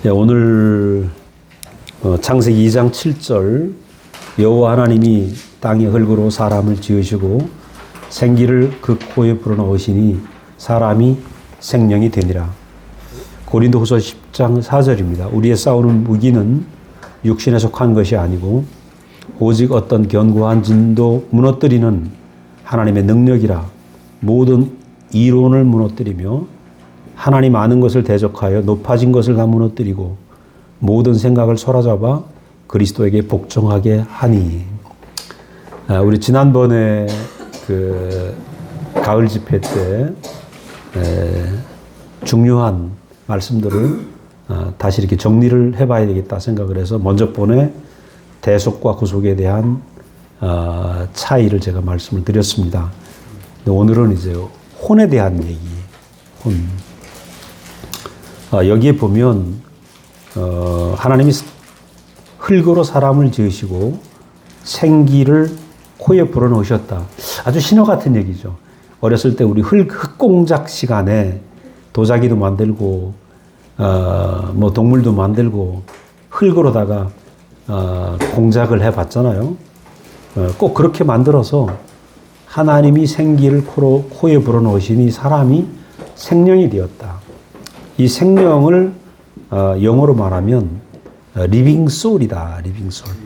예, 오늘 창세기 2장 7절 여호와 하나님이 땅의 흙으로 사람을 지으시고 생기를 그 코에 불어넣으시니 사람이 생명이 되니라. 고린도후서 10장 4절입니다. 우리의 싸우는 무기는 육신에 속한 것이 아니고 오직 어떤 견고한 진도 무너뜨리는 하나님의 능력이라. 모든 이론을 무너뜨리며 하나님 아는 것을 대적하여 높아진 것을 다 무너뜨리고 모든 생각을 사로잡아 그리스도에게 복종하게 하니. 우리 지난번에 그 가을 집회 때 중요한 말씀들을 다시 이렇게 정리를 해봐야 되겠다 생각을 해서 먼저 번에 대속과 구속에 대한 차이를 제가 말씀을 드렸습니다. 오늘은 이제 혼에 대한 얘기, 혼. 여기에 보면 하나님이 흙으로 사람을 지으시고 생기를 코에 불어넣으셨다. 아주 신화 같은 얘기죠. 어렸을 때 우리 흙공작 시간에 도자기도 만들고 뭐 동물도 만들고 흙으로다가 공작을 해봤잖아요. 꼭 그렇게 만들어서 하나님이 생기를 코에 불어넣으시니 사람이 생명이 되었다. 이 생명을 영어로 말하면 living soul이다. living soul.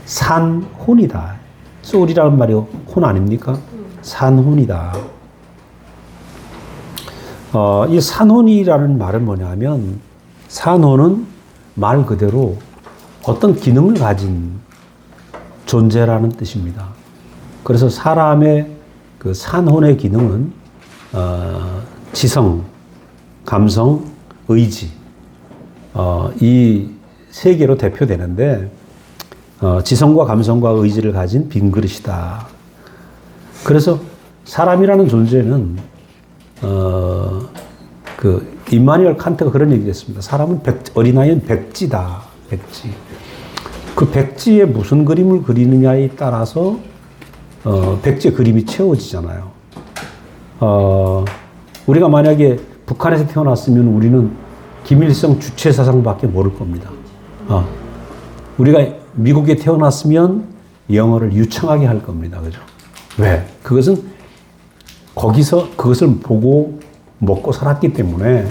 산혼이다. soul이라는 말이 혼 아닙니까? 산혼이다. 이 산혼이라는 말은 뭐냐면 산혼은 말 그대로 어떤 기능을 가진 존재라는 뜻입니다. 그래서 사람의 그 산혼의 기능은 지성, 감성, 의지, 이 세 개로 대표되는데, 지성과 감성과 의지를 가진 빈 그릇이다. 그래서 사람이라는 존재는, 임마누엘 칸트가 그런 얘기를 했습니다. 사람은 어린아이는 백지다. 백지. 그 백지에 무슨 그림을 그리느냐에 따라서, 백지의 그림이 채워지잖아요. 우리가 만약에 북한에서 태어났으면 우리는 김일성 주체사상밖에 모를 겁니다. 우리가 미국에 태어났으면 영어를 유창하게 할 겁니다. 그죠? 왜? 그것은 거기서 그것을 보고 먹고 살았기 때문에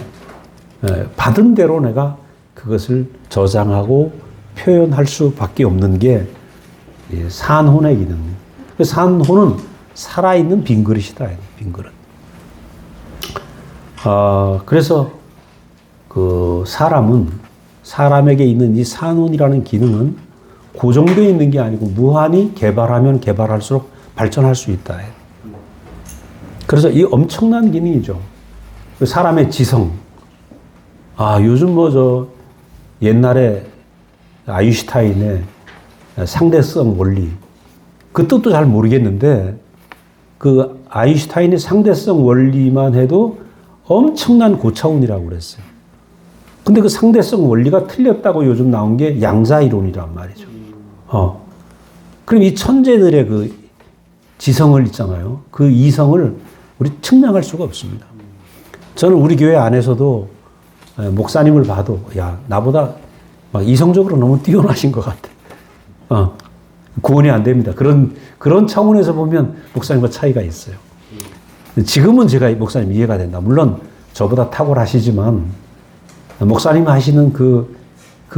받은 대로 내가 그것을 저장하고 표현할 수밖에 없는 게 산혼의 기능. 산혼은 살아있는 빈 그릇이다. 빈 그릇. 그래서 그 사람에게 있는 이 산혼이라는 기능은 고정되어 있는 게 아니고 무한히 개발하면 개발할수록 발전할 수 있다. 그래서 이 엄청난 기능이죠. 사람의 지성. 요즘 옛날에 아인슈타인의 상대성 원리. 그 뜻도 잘 모르겠는데 그 아인슈타인의 상대성 원리만 해도 엄청난 고차원이라고 그랬어요. 근데 그 상대성 원리가 틀렸다고 요즘 나온 게 양자이론이란 말이죠. 그럼 이 천재들의 그 지성을 있잖아요. 그 이성을 우리 측량할 수가 없습니다. 저는 우리 교회 안에서도 목사님을 봐도, 야, 나보다 막 이성적으로 너무 뛰어나신 것 같아. 구원이 안 됩니다. 그런 차원에서 보면 목사님과 차이가 있어요. 지금은 제가 목사님 이해가 된다. 물론 저보다 탁월하시지만 목사님 하시는 그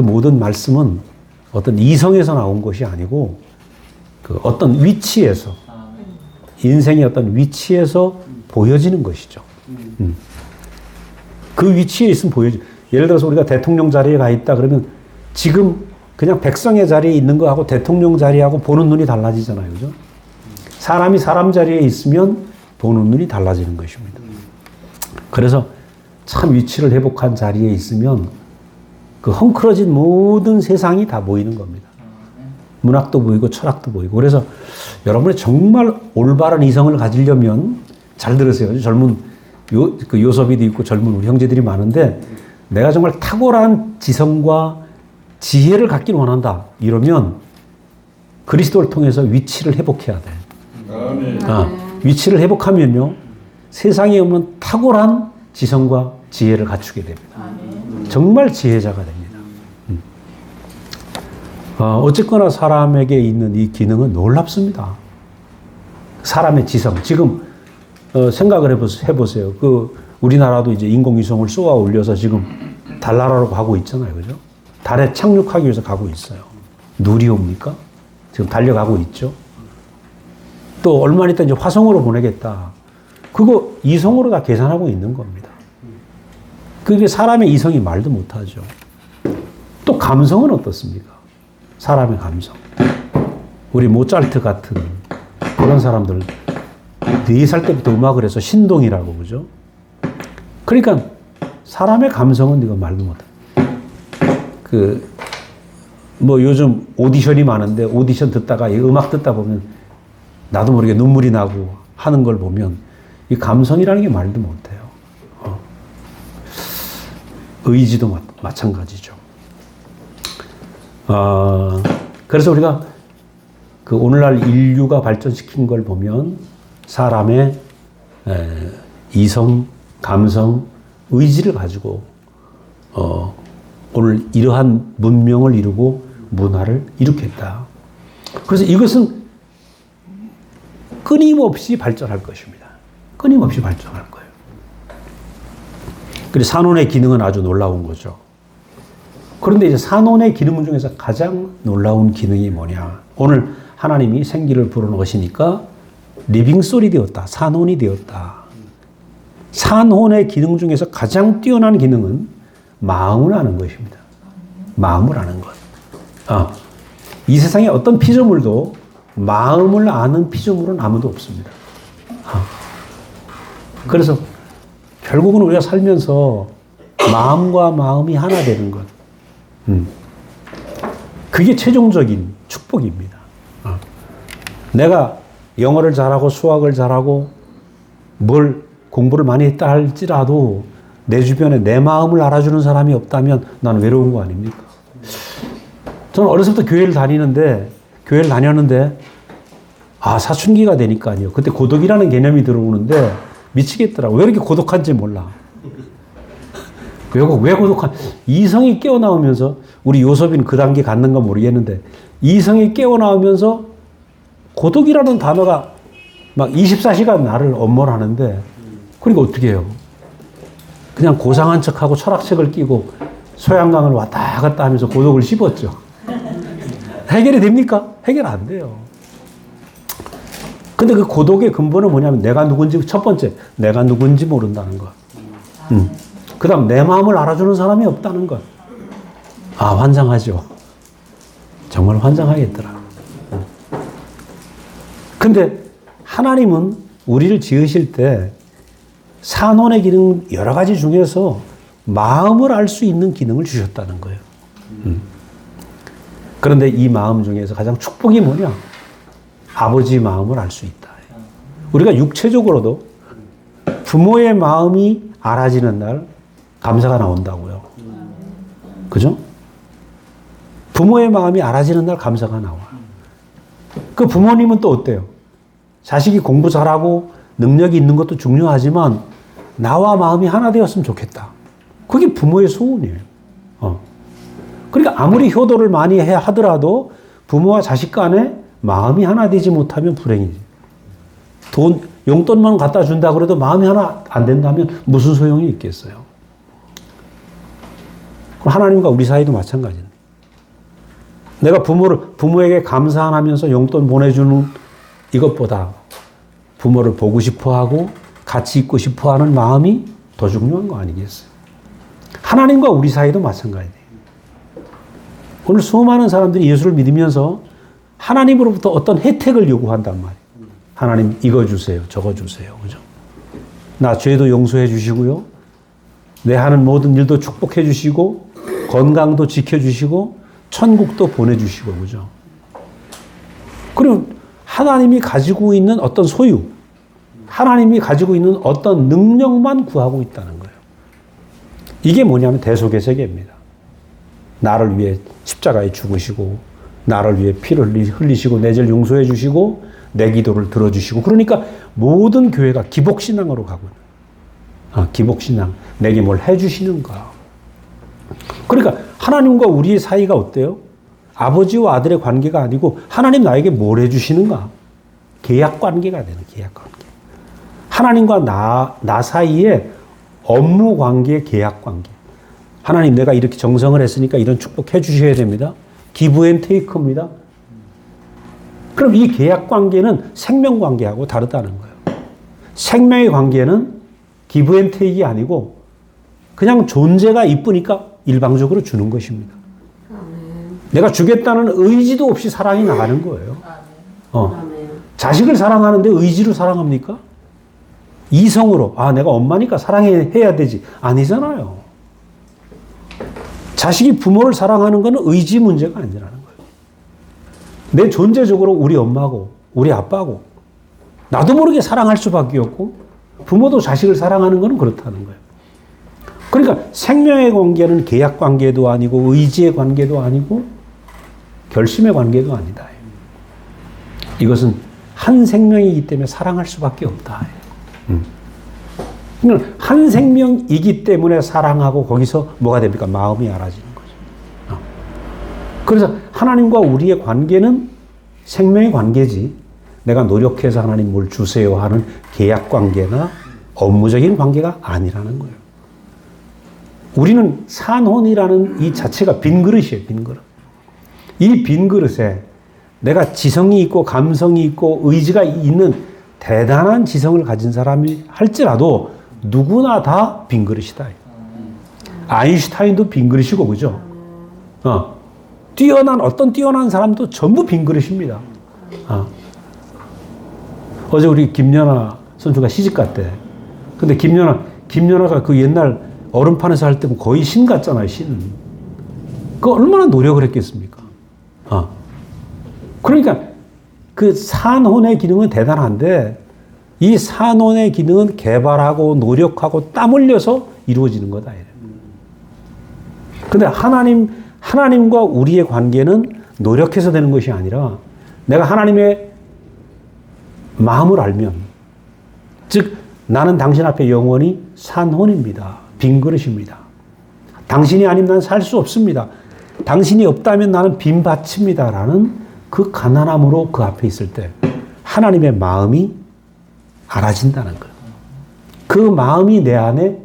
모든 말씀은 어떤 이성에서 나온 것이 아니고 그 어떤 위치에서, 인생의 어떤 위치에서 보여지는 것이죠. 그 위치에 있으면 보여지죠. 예를 들어서 우리가 대통령 자리에 가 있다 그러면 지금 그냥 백성의 자리에 있는 거하고 대통령 자리하고 보는 눈이 달라지잖아요. 그죠? 사람이 사람 자리에 있으면 보는 눈이 달라지는 것입니다. 그래서 참 위치를 회복한 자리에 있으면 그 헝클어진 모든 세상이 다 보이는 겁니다. 문학도 보이고 철학도 보이고. 그래서 여러분이 정말 올바른 이성을 가지려면 잘 들으세요. 젊은 요섭이도 있고 젊은 우리 형제들이 많은데 내가 정말 탁월한 지성과 지혜를 갖기를 원한다. 이러면 그리스도를 통해서 위치를 회복해야 돼. 위치를 회복하면요. 세상에 없는 탁월한 지성과 지혜를 갖추게 됩니다. 정말 지혜자가 됩니다. 어쨌거나 사람에게 있는 이 기능은 놀랍습니다. 사람의 지성. 지금 생각을 해보세요. 우리나라도 이제 인공위성을 쏘아 올려서 지금 달나라로 가고 있잖아요. 그죠? 달에 착륙하기 위해서 가고 있어요. 누리호입니까? 지금 달려가고 있죠. 또 얼마 있다 이제 화성으로 보내겠다. 그거 이성으로 다 계산하고 있는 겁니다. 그게 사람의 이성이 말도 못하죠. 또 감성은 어떻습니까? 사람의 감성. 우리 모차르트 같은 그런 사람들 4살 때부터 음악을 해서 신동이라고 그죠? 그러니까 사람의 감성은 네가 말도 못해. 요즘 오디션이 많은데 오디션 듣다가 이 음악 듣다 보면 나도 모르게 눈물이 나고 하는 걸 보면 이 감성이라는 게 말도 못해요. 의지도 마찬가지죠. 그래서 우리가 오늘날 인류가 발전시킨 걸 보면 사람의 이성, 감성, 의지를 가지고 오늘 이러한 문명을 이루고 문화를 일으켰다. 그래서 이것은 끊임없이 발전할 것입니다. 끊임없이 발전할 거예요. 그리고 산혼의 기능은 아주 놀라운 거죠. 그런데 이제 산혼의 기능 중에서 가장 놀라운 기능이 뭐냐. 오늘 하나님이 생기를 불어넣으시니까 리빙 솔이 되었다. 산혼이 되었다. 산혼의 기능 중에서 가장 뛰어난 기능은 마음을 아는 것입니다. 마음을 아는 것. 이 세상에 어떤 피조물도 마음을 아는 피조물은 아무도 없습니다. 그래서 결국은 우리가 살면서 마음과 마음이 하나 되는 것. 그게 최종적인 축복입니다. 내가 영어를 잘하고 수학을 잘하고 뭘 공부를 많이 했다 할지라도 내 주변에 내 마음을 알아주는 사람이 없다면 난 외로운 거 아닙니까? 저는 어렸을 때 교회를 다녔는데 사춘기가 되니까요. 그때 고독이라는 개념이 들어오는데 미치겠더라고. 왜 이렇게 고독한지 몰라. 왜 고독한? 이성이 깨어나오면서 우리 요섭이는 그 단계 갖는 건 모르겠는데 이성이 깨어나오면서 고독이라는 단어가 막 24시간 나를 엄몰하는데 그러니까 어떻게 해요? 그냥 고상한 척하고 철학책을 끼고 소양강을 왔다 갔다 하면서 고독을 씹었죠. 해결이 됩니까? 해결 안 돼요. 근데 그 고독의 근본은 뭐냐면 내가 누군지, 첫 번째, 내가 누군지 모른다는 것. 그 다음 내 마음을 알아주는 사람이 없다는 것. 환장하죠. 정말 환장하겠더라. 근데 하나님은 우리를 지으실 때 산혼의 기능 여러 가지 중에서 마음을 알 수 있는 기능을 주셨다는 거예요. 그런데 이 마음 중에서 가장 축복이 뭐냐? 아버지 마음을 알 수 있다. 우리가 육체적으로도 부모의 마음이 알아지는 날 감사가 나온다고요. 그죠? 부모의 마음이 알아지는 날 감사가 나와. 그 부모님은 또 어때요? 자식이 공부 잘하고 능력이 있는 것도 중요하지만 나와 마음이 하나 되었으면 좋겠다. 그게 부모의 소원이에요. 그러니까 아무리 효도를 많이 해 하더라도 부모와 자식 간에 마음이 하나 되지 못하면 불행이지. 용돈만 갖다 준다 그래도 마음이 하나 안 된다면 무슨 소용이 있겠어요? 그럼 하나님과 우리 사이도 마찬가지예요. 내가 부모에게 감사하면서 용돈 보내주는 이것보다 부모를 보고 싶어 하고 같이 있고 싶어 하는 마음이 더 중요한 거 아니겠어요? 하나님과 우리 사이도 마찬가지예요. 오늘 수많은 사람들이 예수를 믿으면서 하나님으로부터 어떤 혜택을 요구한단 말이에요. 하나님 이거 주세요. 저거 주세요. 그죠? 나 죄도 용서해 주시고요. 내 하는 모든 일도 축복해 주시고 건강도 지켜 주시고 천국도 보내 주시고 그죠? 그리고 하나님이 가지고 있는 어떤 소유, 하나님이 가지고 있는 어떤 능력만 구하고 있다는 거예요. 이게 뭐냐면 대속의 세계입니다. 나를 위해 십자가에 죽으시고 나를 위해 피를 흘리시고 내 죄를 용서해 주시고 내 기도를 들어주시고 그러니까 모든 교회가 기복신앙으로 가고 있는 기복신앙. 내게 뭘 해주시는가. 그러니까 하나님과 우리의 사이가 어때요? 아버지와 아들의 관계가 아니고 하나님 나에게 뭘 해주시는가? 계약 관계가 되는 계약 관계. 하나님과 나 사이에 업무 관계, 계약 관계. 하나님 내가 이렇게 정성을 했으니까 이런 축복 해주셔야 됩니다. 기브 앤 테이크입니다. 그럼 이 계약 관계는 생명 관계하고 다르다는 거예요. 생명의 관계는 기브 앤 테이크가 아니고 그냥 존재가 이쁘니까 일방적으로 주는 것입니다. 내가 주겠다는 의지도 없이 사랑이 나가는 거예요. 자식을 사랑하는데 의지로 사랑합니까? 이성으로, 내가 엄마니까 사랑해야 되지. 아니잖아요. 자식이 부모를 사랑하는 것은 의지 문제가 아니라는 거예요. 내 존재적으로 우리 엄마고, 우리 아빠고, 나도 모르게 사랑할 수밖에 없고, 부모도 자식을 사랑하는 것은 그렇다는 거예요. 그러니까 생명의 관계는 계약 관계도 아니고, 의지의 관계도 아니고, 결심의 관계도 아니다. 이것은 한 생명이기 때문에 사랑할 수밖에 없다. 한 생명이기 때문에 사랑하고 거기서 뭐가 됩니까? 마음이 알아지는 거죠. 그래서 하나님과 우리의 관계는 생명의 관계지 내가 노력해서 하나님 뭘 주세요 하는 계약 관계나 업무적인 관계가 아니라는 거예요. 우리는 산혼이라는 이 자체가 빈 그릇이에요. 빈 그릇. 이 빈 그릇에 내가 지성이 있고 감성이 있고 의지가 있는 대단한 지성을 가진 사람이 할지라도 누구나 다 빈 그릇이다. 아인슈타인도 빈 그릇이고, 그죠? 어떤 뛰어난 사람도 전부 빈 그릇입니다. 어제 우리 김연아 선수가 시집 갔대. 근데 김연아가 그 옛날 얼음판에서 할 때 거의 신 같잖아요, 신. 그 얼마나 노력을 했겠습니까? 그러니까 그 산혼의 기능은 대단한데 이 산혼의 기능은 개발하고 노력하고 땀 흘려서 이루어지는 거다. 근데 하나님과 우리의 관계는 노력해서 되는 것이 아니라 내가 하나님의 마음을 알면, 즉 나는 당신 앞에 영원히 산혼입니다. 빈 그릇입니다. 당신이 아니면 난 살 수 없습니다. 당신이 없다면 나는 빈 밭입니다. 라는 그 가난함으로 그 앞에 있을 때 하나님의 마음이 알아진다는 거예요. 그 마음이 내 안에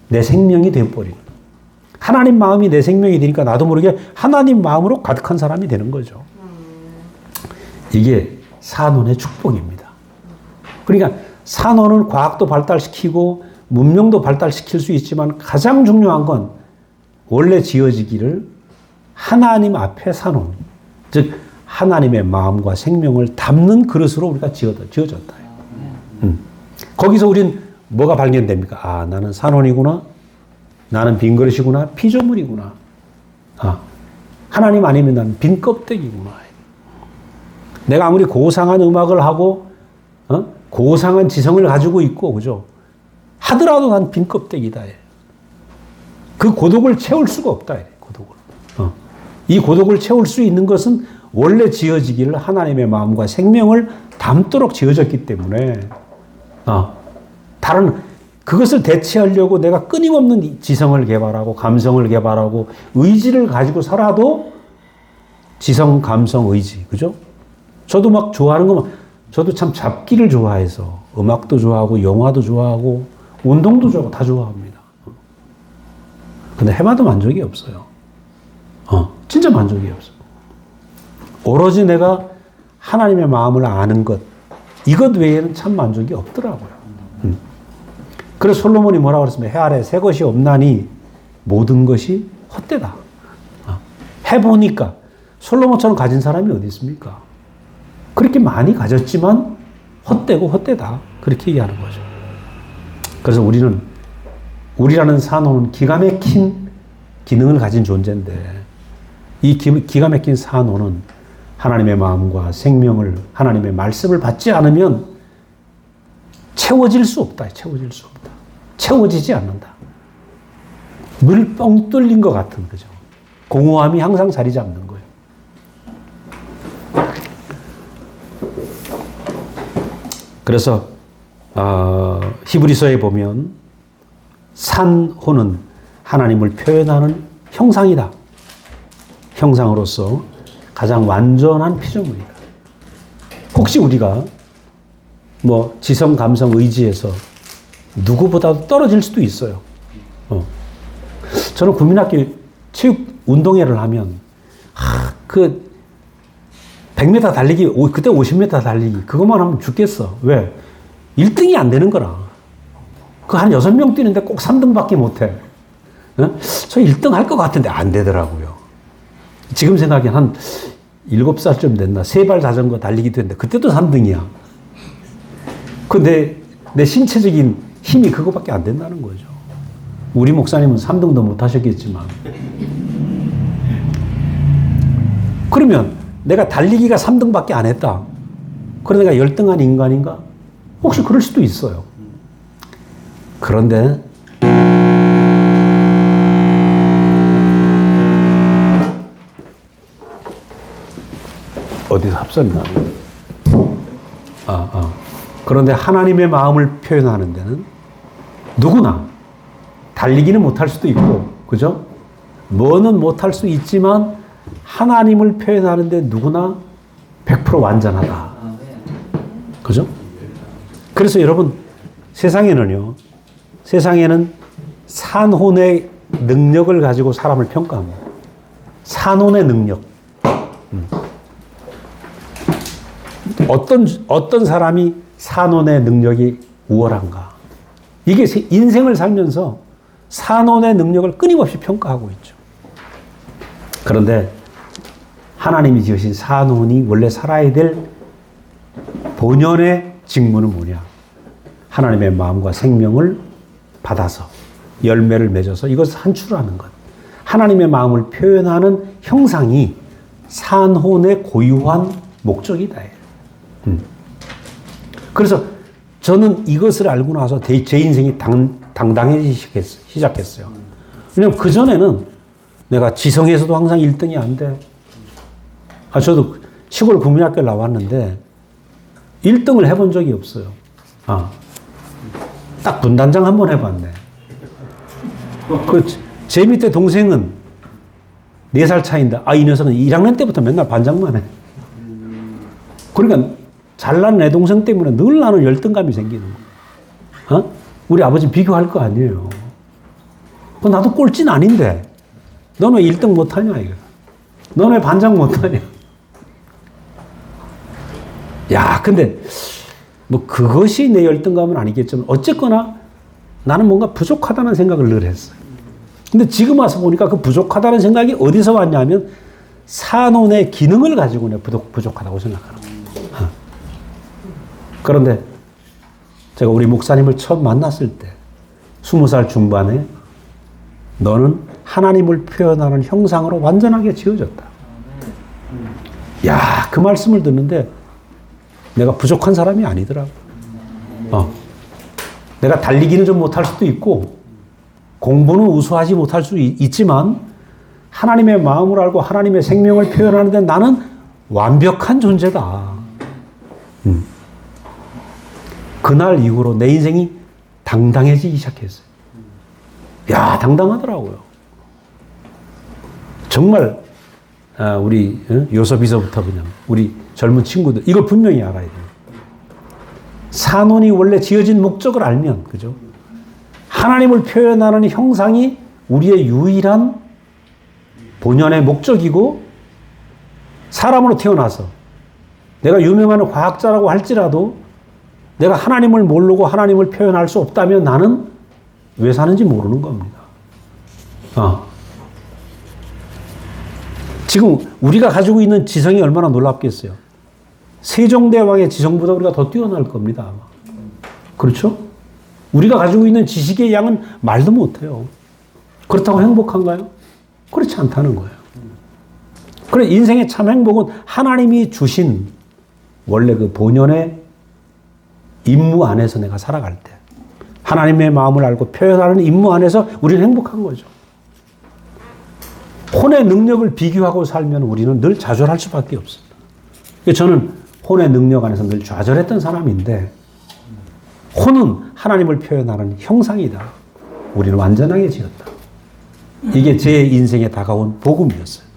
내 생명이 되어버리는 거예요. 하나님 마음이 내 생명이 되니까 나도 모르게 하나님 마음으로 가득한 사람이 되는 거죠. 이게 산혼의 축복입니다. 그러니까 산혼은 과학도 발달시키고 문명도 발달시킬 수 있지만 가장 중요한 건 원래 지어지기를 하나님 앞에 산혼, 즉 하나님의 마음과 생명을 담는 그릇으로 우리가 지어졌다. 거기서 우린 뭐가 발견됩니까? 나는 산혼이구나. 나는 빈 그릇이구나. 피조물이구나. 하나님 아니면 나는 빈 껍데기구나. 내가 아무리 고상한 음악을 하고 고상한 지성을 가지고 있고, 그죠? 하더라도 난 빈 껍데기다. 그 고독을 채울 수가 없다. 고독을. 이 고독을 채울 수 있는 것은 원래 지어지기를 하나님의 마음과 생명을 담도록 지어졌기 때문에 다른 그것을 대체하려고 내가 끊임없는 지성을 개발하고 감성을 개발하고 의지를 가지고 살아도 지성, 감성, 의지, 그죠? 저도 막 좋아하는 거 저도 참 잡기를 좋아해서 음악도 좋아하고 영화도 좋아하고 운동도 좋아하고 다 좋아합니다. 근데 해봐도 만족이 없어요. 진짜 만족이 없어요. 오로지 내가 하나님의 마음을 아는 것, 이것 외에는 참 만족이 없더라고요. 그래서 솔로몬이 뭐라고 그랬습니까? 해 아래 새 것이 없나니 모든 것이 헛되다. 해보니까 솔로몬처럼 가진 사람이 어디 있습니까? 그렇게 많이 가졌지만 헛되고 헛되다. 그렇게 얘기하는 거죠. 그래서 우리라는 산호는 기가 막힌 기능을 가진 존재인데 이 기가 막힌 산호는 하나님의 마음과 생명을, 하나님의 말씀을 받지 않으면 채워질 수 없다. 채워질 수 없다. 채워지지 않는다. 물 뻥 뚫린 것 같은, 그죠? 공허함이 항상 자리 잡는 거예요. 그래서 히브리서에 보면 산호는 하나님을 표현하는 형상이다. 형상으로서 가장 완전한 피조물이다. 혹시 우리가 뭐 지성, 감성, 의지에서 누구보다도 떨어질 수도 있어요. 저는 국민학교 체육 운동회를 하면 그 100m 달리기, 그때 50m 달리기 그것만 하면 죽겠어. 왜? 1등이 안 되는 거라. 그 한 6명 뛰는데 꼭 3등밖에 못해. 저 1등 할 것 같은데 안 되더라고요. 지금 생각엔 한 7살쯤 됐나 3발 자전거 달리기도 했는데 그때도 3등이야. 내 신체적인 힘이 그거밖에 안 된다는 거죠. 우리 목사님은 3등도 못 하셨겠지만. 그러면 내가 달리기가 3등밖에 안 했다. 그래 내가 열등한 인간인가? 혹시 그럴 수도 있어요. 그런데 어디서 합선이 나네. 그런데 하나님의 마음을 표현하는 데는 누구나 달리기는 못할 수도 있고, 그죠? 뭐는 못할 수 있지만 하나님을 표현하는데 누구나 100% 완전하다. 그죠? 그래서 여러분, 세상에는 산혼의 능력을 가지고 사람을 평가합니다. 산혼의 능력. 어떤 사람이 산혼의 능력이 우월한가? 이게 인생을 살면서 산혼의 능력을 끊임없이 평가하고 있죠. 그런데 하나님이 지으신 산혼이 원래 살아야 될 본연의 직무는 뭐냐? 하나님의 마음과 생명을 받아서 열매를 맺어서 이것을 산출하는 것. 하나님의 마음을 표현하는 형상이 산혼의 고유한 목적이다. 그래서 저는 이것을 알고 나서 제 인생이 당당해지기 시작했어요. 왜냐면 그전에는 내가 지성에서도 항상 1등이 안 돼. 저도 시골 국민학교를 나왔는데 1등을 해본 적이 없어요. 딱 분단장 한 번 해봤네. 제 밑에 동생은 4살 차이인데, 이 녀석은 1학년 때부터 맨날 반장만 해. 그러니까 잘난 내 동생 때문에 늘 나는 열등감이 생기는 거야. 우리 아버지 비교할 거 아니에요. 나도 꼴찌는 아닌데, 너는 왜 1등 못하냐, 이거. 너는 왜 반장 못하냐. 근데, 그것이 내 열등감은 아니겠지만, 어쨌거나 나는 뭔가 부족하다는 생각을 늘 했어요. 근데 지금 와서 보니까 그 부족하다는 생각이 어디서 왔냐면, 산혼의 기능을 가지고 내가 부족하다고 생각하는 거예요. 그런데 제가 우리 목사님을 처음 만났을 때 20살 중반에 너는 하나님을 표현하는 형상으로 완전하게 지어졌다. 그 말씀을 듣는데 내가 부족한 사람이 아니더라고. 내가 달리기는 좀 못할 수도 있고 공부는 우수하지 못할 수 있지만 하나님의 마음을 알고 하나님의 생명을 표현하는데 나는 완벽한 존재다. 그날 이후로 내 인생이 당당해지기 시작했어요. 당당하더라고요. 정말 우리 요섭이서부터 그냥 우리 젊은 친구들 이걸 분명히 알아야 돼요. 산혼이 원래 지어진 목적을 알면, 그죠? 하나님을 표현하는 형상이 우리의 유일한 본연의 목적이고, 사람으로 태어나서 내가 유명한 과학자라고 할지라도 내가 하나님을 모르고 하나님을 표현할 수 없다면 나는 왜 사는지 모르는 겁니다. 지금 우리가 가지고 있는 지성이 얼마나 놀랍겠어요. 세종대왕의 지성보다 우리가 더 뛰어날 겁니다, 아마. 그렇죠? 우리가 가지고 있는 지식의 양은 말도 못해요. 그렇다고 행복한가요? 그렇지 않다는 거예요. 그래, 인생의 참 행복은 하나님이 주신 원래 그 본연의 임무 안에서 내가 살아갈 때, 하나님의 마음을 알고 표현하는 임무 안에서 우리는 행복한 거죠. 혼의 능력을 비교하고 살면 우리는 늘 좌절할 수밖에 없습니다. 저는 혼의 능력 안에서 늘 좌절했던 사람인데, 혼은 하나님을 표현하는 형상이다. 우리는 완전하게 지었다. 이게 제 인생에 다가온 복음이었어요.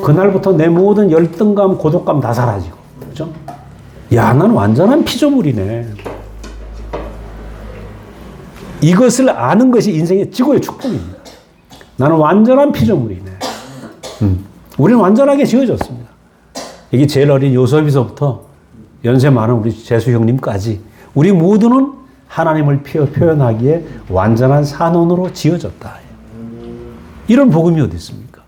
그날부터 내 모든 열등감, 고독감 다 사라지고. 그죠? 야, 난 완전한 피조물이네. 이것을 아는 것이 인생의 지고의 축복입니다. 나는 완전한 피조물이네. 우리는 완전하게 지어졌습니다. 이게 제일 어린 요셉에서부터 연세 많은 우리 재수 형님까지 우리 모두는 하나님을 표현하기에 완전한 산원으로 지어졌다. 이런 복음이 어디 있습니까?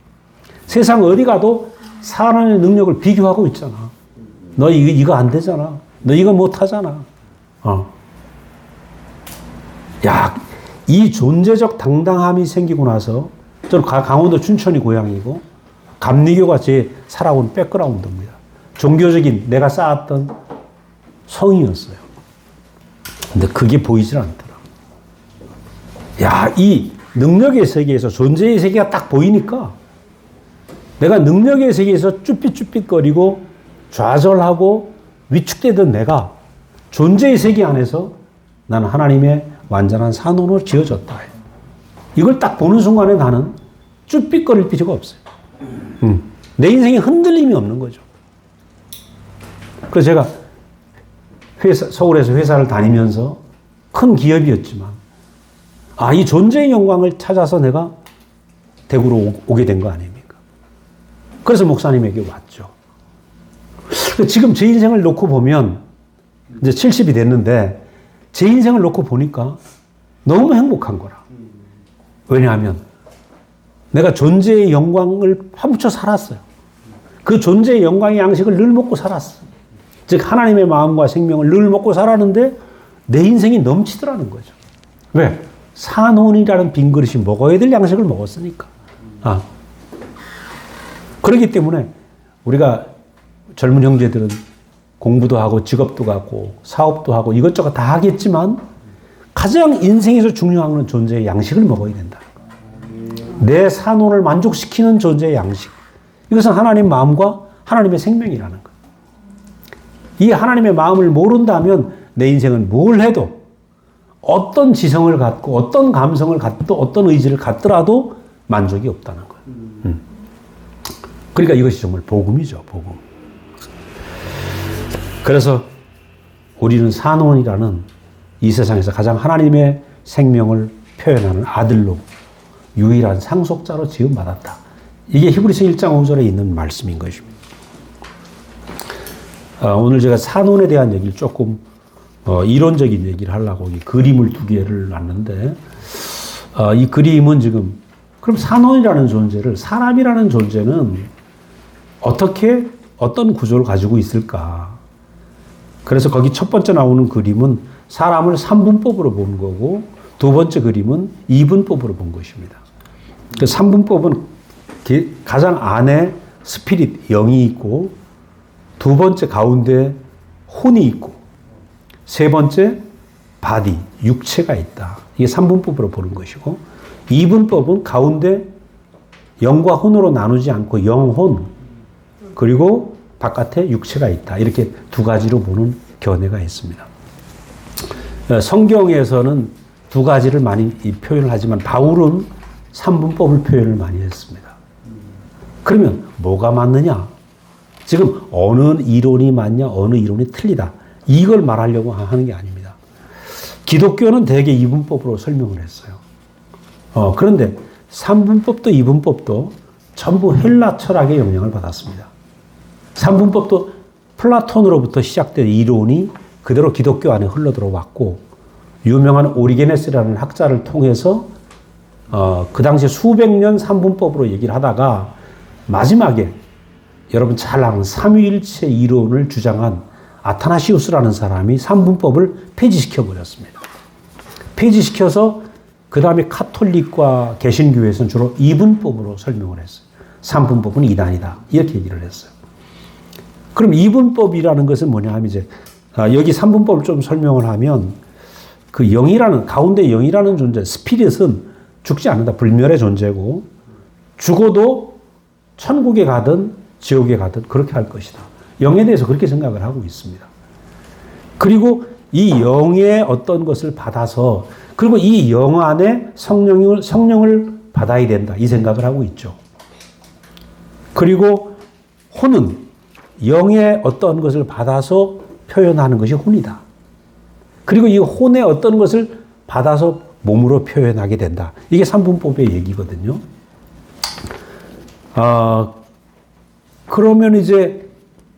세상 어디 가도 사람의 능력을 비교하고 있잖아. 너 이거 안 되잖아. 너 이거 못 하잖아. 야, 이 존재적 당당함이 생기고 나서 저는 강원도 춘천이 고향이고 감리교가 제 살아온 백그라운드입니다. 종교적인 내가 쌓았던 성이었어요. 근데 그게 보이질 않더라. 야, 이 능력의 세계에서 존재의 세계가 딱 보이니까 내가 능력의 세계에서 쭈삣쭈삣거리고 좌절하고 위축되던 내가 존재의 세계 안에서 나는 하나님의 완전한 산원으로 지어졌다. 이걸 딱 보는 순간에 나는 쭈삣거릴 필요가 없어요. 내 인생에 흔들림이 없는 거죠. 그래서 제가 서울에서 회사를 다니면서 큰 기업이었지만, 이 존재의 영광을 찾아서 내가 대구로 오게 된 거 아닙니까? 그래서 목사님에게 왔죠. 지금 제 인생을 놓고 보면, 이제 70이 됐는데, 제 인생을 놓고 보니까 너무 행복한 거라. 왜냐하면, 내가 존재의 영광을 파묻혀 살았어요. 그 존재의 영광의 양식을 늘 먹고 살았어. 즉 하나님의 마음과 생명을 늘 먹고 살았는데 내 인생이 넘치더라는 거죠. 왜? 산혼이라는 빈 그릇이 먹어야 될 양식을 먹었으니까. 그렇기 때문에 우리가 젊은 형제들은 공부도 하고 직업도 갖고 사업도 하고 이것저것 다 하겠지만 가장 인생에서 중요한 건 존재의 양식을 먹어야 된다. 내 산혼을 만족시키는 존재의 양식. 이것은 하나님 마음과 하나님의 생명이라는 거예요. 이 하나님의 마음을 모른다면 내 인생은 뭘 해도 어떤 지성을 갖고 어떤 감성을 갖고 어떤 의지를 갖더라도 만족이 없다는 거예요. 그러니까 이것이 정말 복음이죠. 복음. 그래서 우리는 산원이라는 이 세상에서 가장 하나님의 생명을 표현하는 아들로 유일한 상속자로 지음받았다. 이게 히브리서 1장 5절에 있는 말씀인 것입니다. 오늘 제가 산원에 대한 얘기를 조금 이론적인 얘기를 하려고 이 그림을 두 개를 놨는데 이 그림은 지금 그럼 산원이라는 존재를 사람이라는 존재는 어떻게 어떤 구조를 가지고 있을까? 그래서 거기 첫 번째 나오는 그림은 사람을 3분법으로 본 거고 두 번째 그림은 2분법으로 본 것입니다. 그 3분법은 가장 안에 스피릿, 영이 있고 두 번째 가운데 혼이 있고 세 번째 바디, 육체가 있다. 이게 3분법으로 보는 것이고 2분법은 가운데 영과 혼으로 나누지 않고 영혼 그리고 바깥에 육체가 있다. 이렇게 두 가지로 보는 견해가 있습니다. 성경에서는 두 가지를 많이 표현을 하지만 바울은 3분법을 표현을 많이 했습니다. 그러면 뭐가 맞느냐? 지금 어느 이론이 맞냐, 어느 이론이 틀리다. 이걸 말하려고 하는 게 아닙니다. 기독교는 대개 2분법으로 설명을 했어요. 그런데 3분법도 2분법도 전부 헬라 철학의 영향을 받았습니다. 3분법도 플라톤으로부터 시작된 이론이 그대로 기독교 안에 흘러들어왔고 유명한 오리게네스라는 학자를 통해서 그 당시에 수백 년 3분법으로 얘기를 하다가 마지막에 여러분 잘 아는 삼위일체 이론을 주장한 아타나시우스라는 사람이 3분법을 폐지시켜버렸습니다. 폐지시켜서 그 다음에 카톨릭과 개신교에서는 주로 2분법으로 설명을 했어요. 3분법은 이단이다. 이렇게 얘기를 했어요. 그럼 2분법이라는 것은 뭐냐 하면 이제 여기 3분법을 좀 설명을 하면 그 영이라는 가운데 영이라는 존재, 스피릿은 죽지 않는다. 불멸의 존재고 죽어도 천국에 가든 지옥에 가든 그렇게 할 것이다. 영에 대해서 그렇게 생각을 하고 있습니다. 그리고 이 영의 어떤 것을 받아서 그리고 이 영 안에 성령을 받아야 된다. 이 생각을 하고 있죠. 그리고 혼은 영의 어떤 것을 받아서 표현하는 것이 혼이다. 그리고 이 혼의 어떤 것을 받아서 몸으로 표현하게 된다. 이게 삼분법의 얘기거든요. 그러면 이제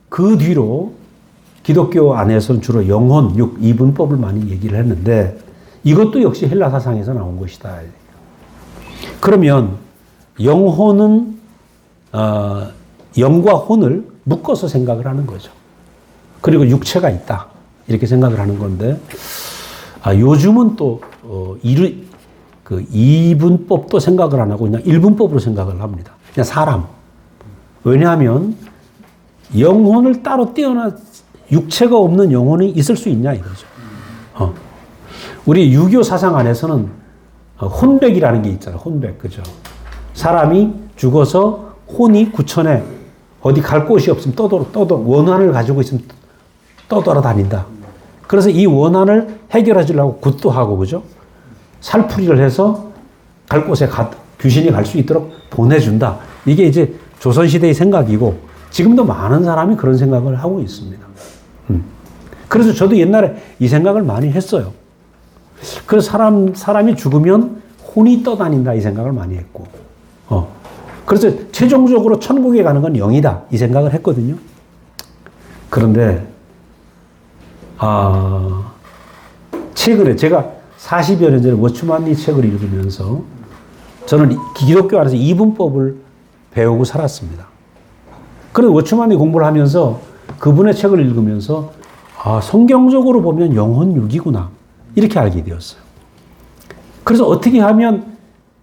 그 뒤로 기독교 안에서는 주로 영혼, 육, 이분법을 많이 얘기를 했는데 이것도 역시 헬라 사상에서 나온 것이다. 그러면 영혼은 영과 혼을 묶어서 생각을 하는 거죠. 그리고 육체가 있다. 이렇게 생각을 하는 건데 요즘은 또 그 이분법도 생각을 안 하고 그냥 일분법으로 생각을 합니다. 그냥 사람. 왜냐하면 영혼을 따로 육체가 없는 영혼이 있을 수 있냐 이거죠. 우리 유교 사상 안에서는 혼백이라는 게 있잖아요. 혼백, 그죠? 사람이 죽어서 혼이 구천에 어디 갈 곳이 없으면 원한을 가지고 있으면 떠돌아다닌다. 그래서 이 원한을 해결해 주려고 굿도 하고, 그죠? 살풀이를 해서 갈 곳에 귀신이 갈 수 있도록 보내준다. 이게 이제 조선시대의 생각이고, 지금도 많은 사람이 그런 생각을 하고 있습니다. 그래서 저도 옛날에 이 생각을 많이 했어요. 그래서 사람이 죽으면 혼이 떠다닌다 이 생각을 많이 했고, 그래서 최종적으로 천국에 가는 건 영이다 이 생각을 했거든요. 그런데 최근에 제가 40여 년 전에 워츠만니 책을 읽으면서 저는 기독교 안에서 이분법을 배우고 살았습니다. 그래서 워츠만니 공부를 하면서 그분의 책을 읽으면서 성경적으로 보면 영혼 육이구나 이렇게 알게 되었어요. 그래서 어떻게 하면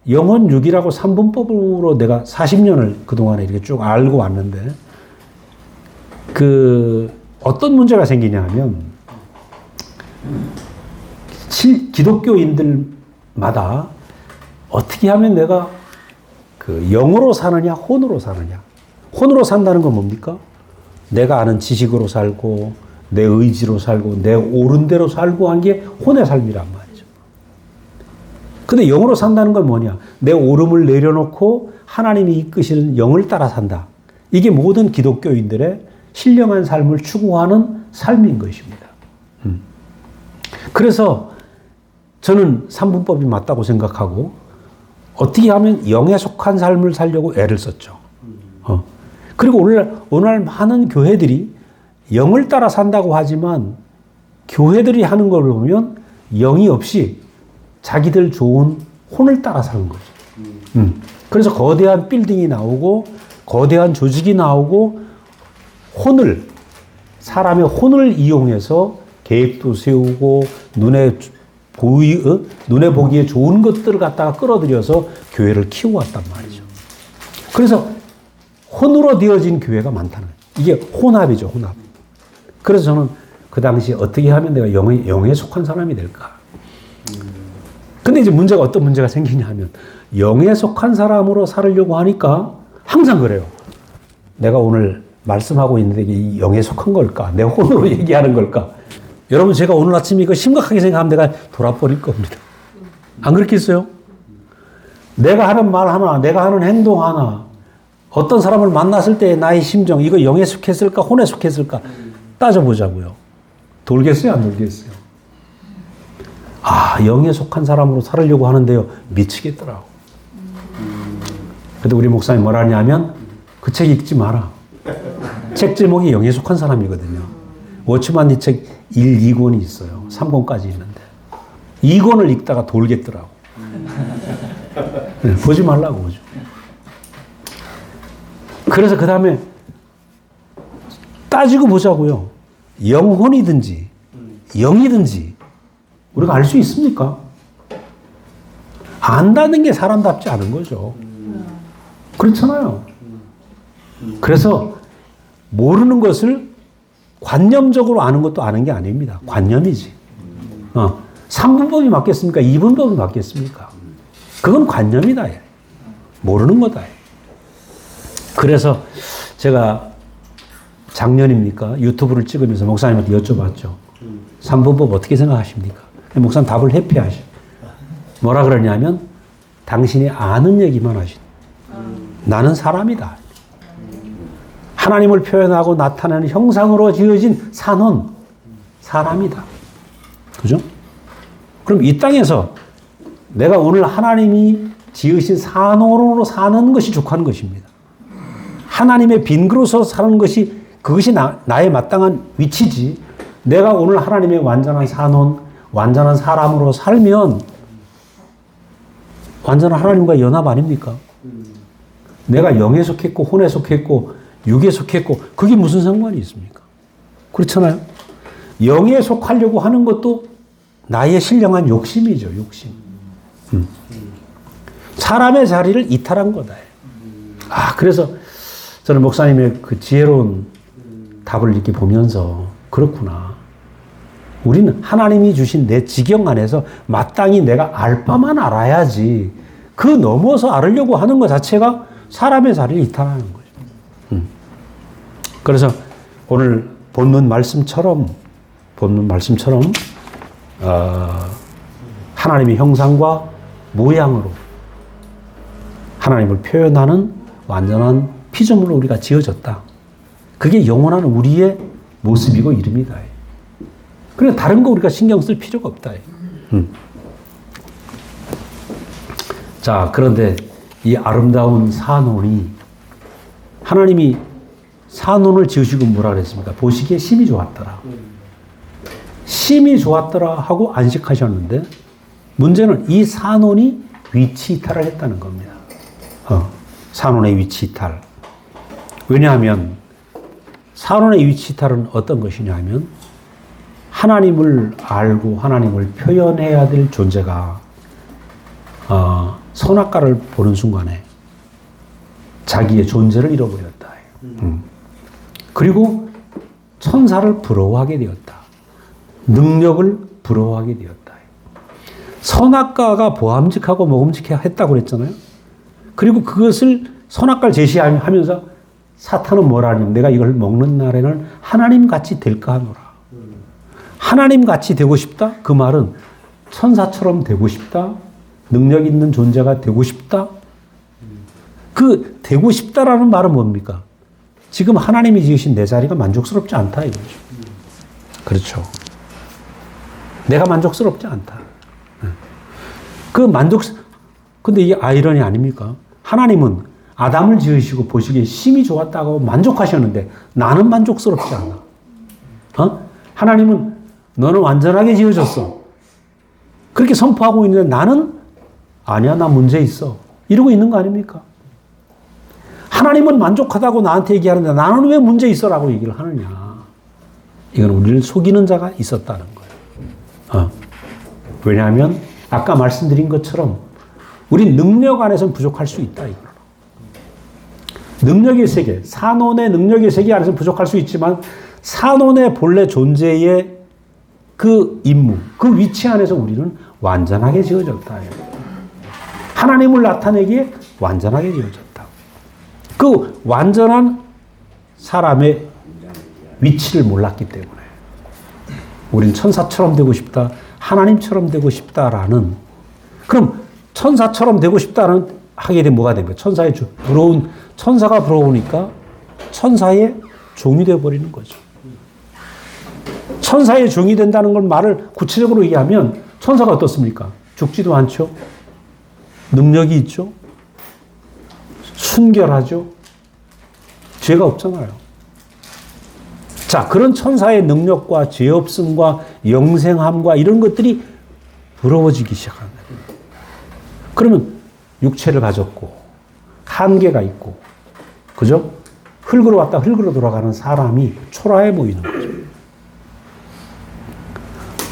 영혼 육이라고 삼분법으로 내가 40년을 그동안에 이렇게 쭉 알고 왔는데 어떤 문제가 생기냐 하면 기독교인들마다 어떻게 하면 내가 영으로 사느냐 혼으로 사느냐. 혼으로 산다는 건 뭡니까? 내가 아는 지식으로 살고 내 의지로 살고 내 옳은 대로 살고 한 게 혼의 삶이란 말이죠. 근데 영으로 산다는 건 뭐냐? 내 옳음을 내려놓고 하나님이 이끄시는 영을 따라 산다. 이게 모든 기독교인들의 신령한 삶을 추구하는 삶인 것입니다. 그래서 저는 삼분법이 맞다고 생각하고 어떻게 하면 영에 속한 삶을 살려고 애를 썼죠. 그리고 오늘날 많은 교회들이 영을 따라 산다고 하지만 교회들이 하는 걸 보면 영이 없이 자기들 좋은 혼을 따라 사는 거죠. 그래서 거대한 빌딩이 나오고 거대한 조직이 나오고 사람의 혼을 이용해서 계획도 세우고 눈에 보기에 좋은 것들을 갖다가 끌어들여서 교회를 키워왔단 말이죠. 그래서 혼으로 되어진 교회가 많다는 거예요. 이게 혼합이죠, 혼합. 그래서 저는 그 당시 어떻게 하면 내가 영에 속한 사람이 될까? 근데 이제 어떤 문제가 생기냐 하면 영에 속한 사람으로 살으려고 하니까 항상 그래요. 내가 오늘 말씀하고 있는데 이게 영에 속한 걸까? 내 혼으로 얘기하는 걸까? 여러분 제가 오늘 아침에 이거 심각하게 생각하면 내가 돌아버릴 겁니다. 안 그렇겠어요? 내가 하는 말 하나, 내가 하는 행동 하나, 어떤 사람을 만났을 때 나의 심정, 이거 영에 속했을까, 혼에 속했을까? 따져보자고요. 돌겠어요, 안 돌겠어요? 영에 속한 사람으로 살으려고 하는데요. 미치겠더라고. 그래도 우리 목사님 뭐라 하냐면, 그 책 읽지 마라. 책 제목이 영에 속한 사람이거든요. 워츠만니 책 1, 2권이 있어요. 3권까지 있는데. 2권을 읽다가 돌겠더라고. 네, 보지 말라고 그러죠. 그래서 그 다음에 따지고 보자고요. 영혼이든지 영이든지 우리가 알 수 있습니까? 안다는 게 사람답지 않은 거죠. 그렇잖아요. 그래서 모르는 것을 관념적으로 아는 것도 아는 게 아닙니다. 관념이지. 3분법이 맞겠습니까? 2분법이 맞겠습니까? 그건 관념이다. 모르는 거다. 그래서 제가 작년입니까? 유튜브를 찍으면서 목사님한테 여쭤봤죠. 3분법 어떻게 생각하십니까? 목사님 답을 회피하셔. 뭐라 그러냐면 당신이 아는 얘기만 하신. 나는 사람이다. 하나님을 표현하고 나타내는 형상으로 지어진 산혼, 사람이다. 그죠? 그럼 이 땅에서 내가 오늘 하나님이 지으신 산혼으로 사는 것이 족한 것입니다. 하나님의 빈 그릇으로 사는 것이 그것이 나의 마땅한 위치지. 내가 오늘 하나님의 완전한 산혼, 완전한 사람으로 살면 완전한 하나님과 연합 아닙니까? 내가 영에 속했고 혼에 속했고 육에 속했고 그게 무슨 상관이 있습니까? 그렇잖아요. 영에 속하려고 하는 것도 나의 신령한 욕심이죠. 욕심. 사람의 자리를 이탈한 거다. 그래서 저는 목사님의 그 지혜로운 답을 이렇게 보면서 그렇구나. 우리는 하나님이 주신 내 지경 안에서 마땅히 내가 알 바만 알아야지 그 넘어서 알으려고 하는 것 자체가 사람의 자리를 이탈하는 거죠. 그래서 오늘 본문 말씀처럼 하나님의 형상과 모양으로 하나님을 표현하는 완전한 피조물로 우리가 지어졌다. 그게 영원한 우리의 모습이고 이름이다. 그러니까 다른 거 우리가 신경 쓸 필요가 없다. 자, 그런데 이 아름다운 산혼이 하나님이 산혼을 지으시고 뭐라 그랬습니까? 보시기에 심히 좋았더라. 심히 좋았더라 하고 안식하셨는데 문제는 이 산혼이 위치 이탈을 했다는 겁니다. 산혼의 위치 이탈. 왜냐하면 산혼의 위치 이탈은 어떤 것이냐 하면 하나님을 알고 하나님을 표현해야 될 존재가 선악과를 보는 순간에 자기의 존재를 잃어버렸다. 그리고 천사를 부러워하게 되었다. 능력을 부러워하게 되었다. 선악과가 보암직하고 먹음직했다고 그랬잖아요. 그리고 그것을 선악과를 제시하면서 사탄은 뭐라 하냐면 내가 이걸 먹는 날에는 하나님같이 될까 하노라. 하나님같이 되고 싶다? 그 말은 천사처럼 되고 싶다? 능력 있는 존재가 되고 싶다? 그 되고 싶다라는 말은 뭡니까? 지금 하나님이 지으신 내 자리가 만족스럽지 않다 이거죠. 그렇죠. 내가 만족스럽지 않다. 근데 이게 아이러니 아닙니까? 하나님은 아담을 지으시고 보시기에 심히 좋았다고 만족하셨는데 나는 만족스럽지 않아. 하나님은 너는 완전하게 지어졌어. 그렇게 선포하고 있는데 나는 아니야, 나 문제 있어. 이러고 있는 거 아닙니까? 하나님은 만족하다고 나한테 얘기하는데 나는 왜 문제 있어라고 얘기를 하느냐. 이건 우리를 속이는 자가 있었다는 거예요. 왜냐하면 아까 말씀드린 것처럼 우리 능력 안에서는 부족할 수 있다. 이거. 능력의 세계, 산혼의 능력의 세계 안에서는 부족할 수 있지만 산혼의 본래 존재의 그 임무, 그 위치 안에서 우리는 완전하게 지어졌다. 하나님을 나타내기에 완전하게 지어졌다. 그 완전한 사람의 위치를 몰랐기 때문에 우리는 천사처럼 되고 싶다, 하나님처럼 되고 싶다라는, 그럼 천사처럼 되고 싶다는 하게 되면 뭐가 됩니까? 천사가 부러우니까 천사의 종이 되어버리는 거죠. 천사의 종이 된다는 걸 말을 구체적으로 얘기하면 천사가 어떻습니까? 죽지도 않죠. 능력이 있죠. 순결하죠. 죄가 없잖아요. 자, 그런 천사의 능력과 죄 없음과 영생함과 이런 것들이 부러워지기 시작합니다. 그러면 육체를 가졌고 한계가 있고, 그죠? 흙으로 왔다 흙으로 돌아가는 사람이 초라해 보이는 거죠.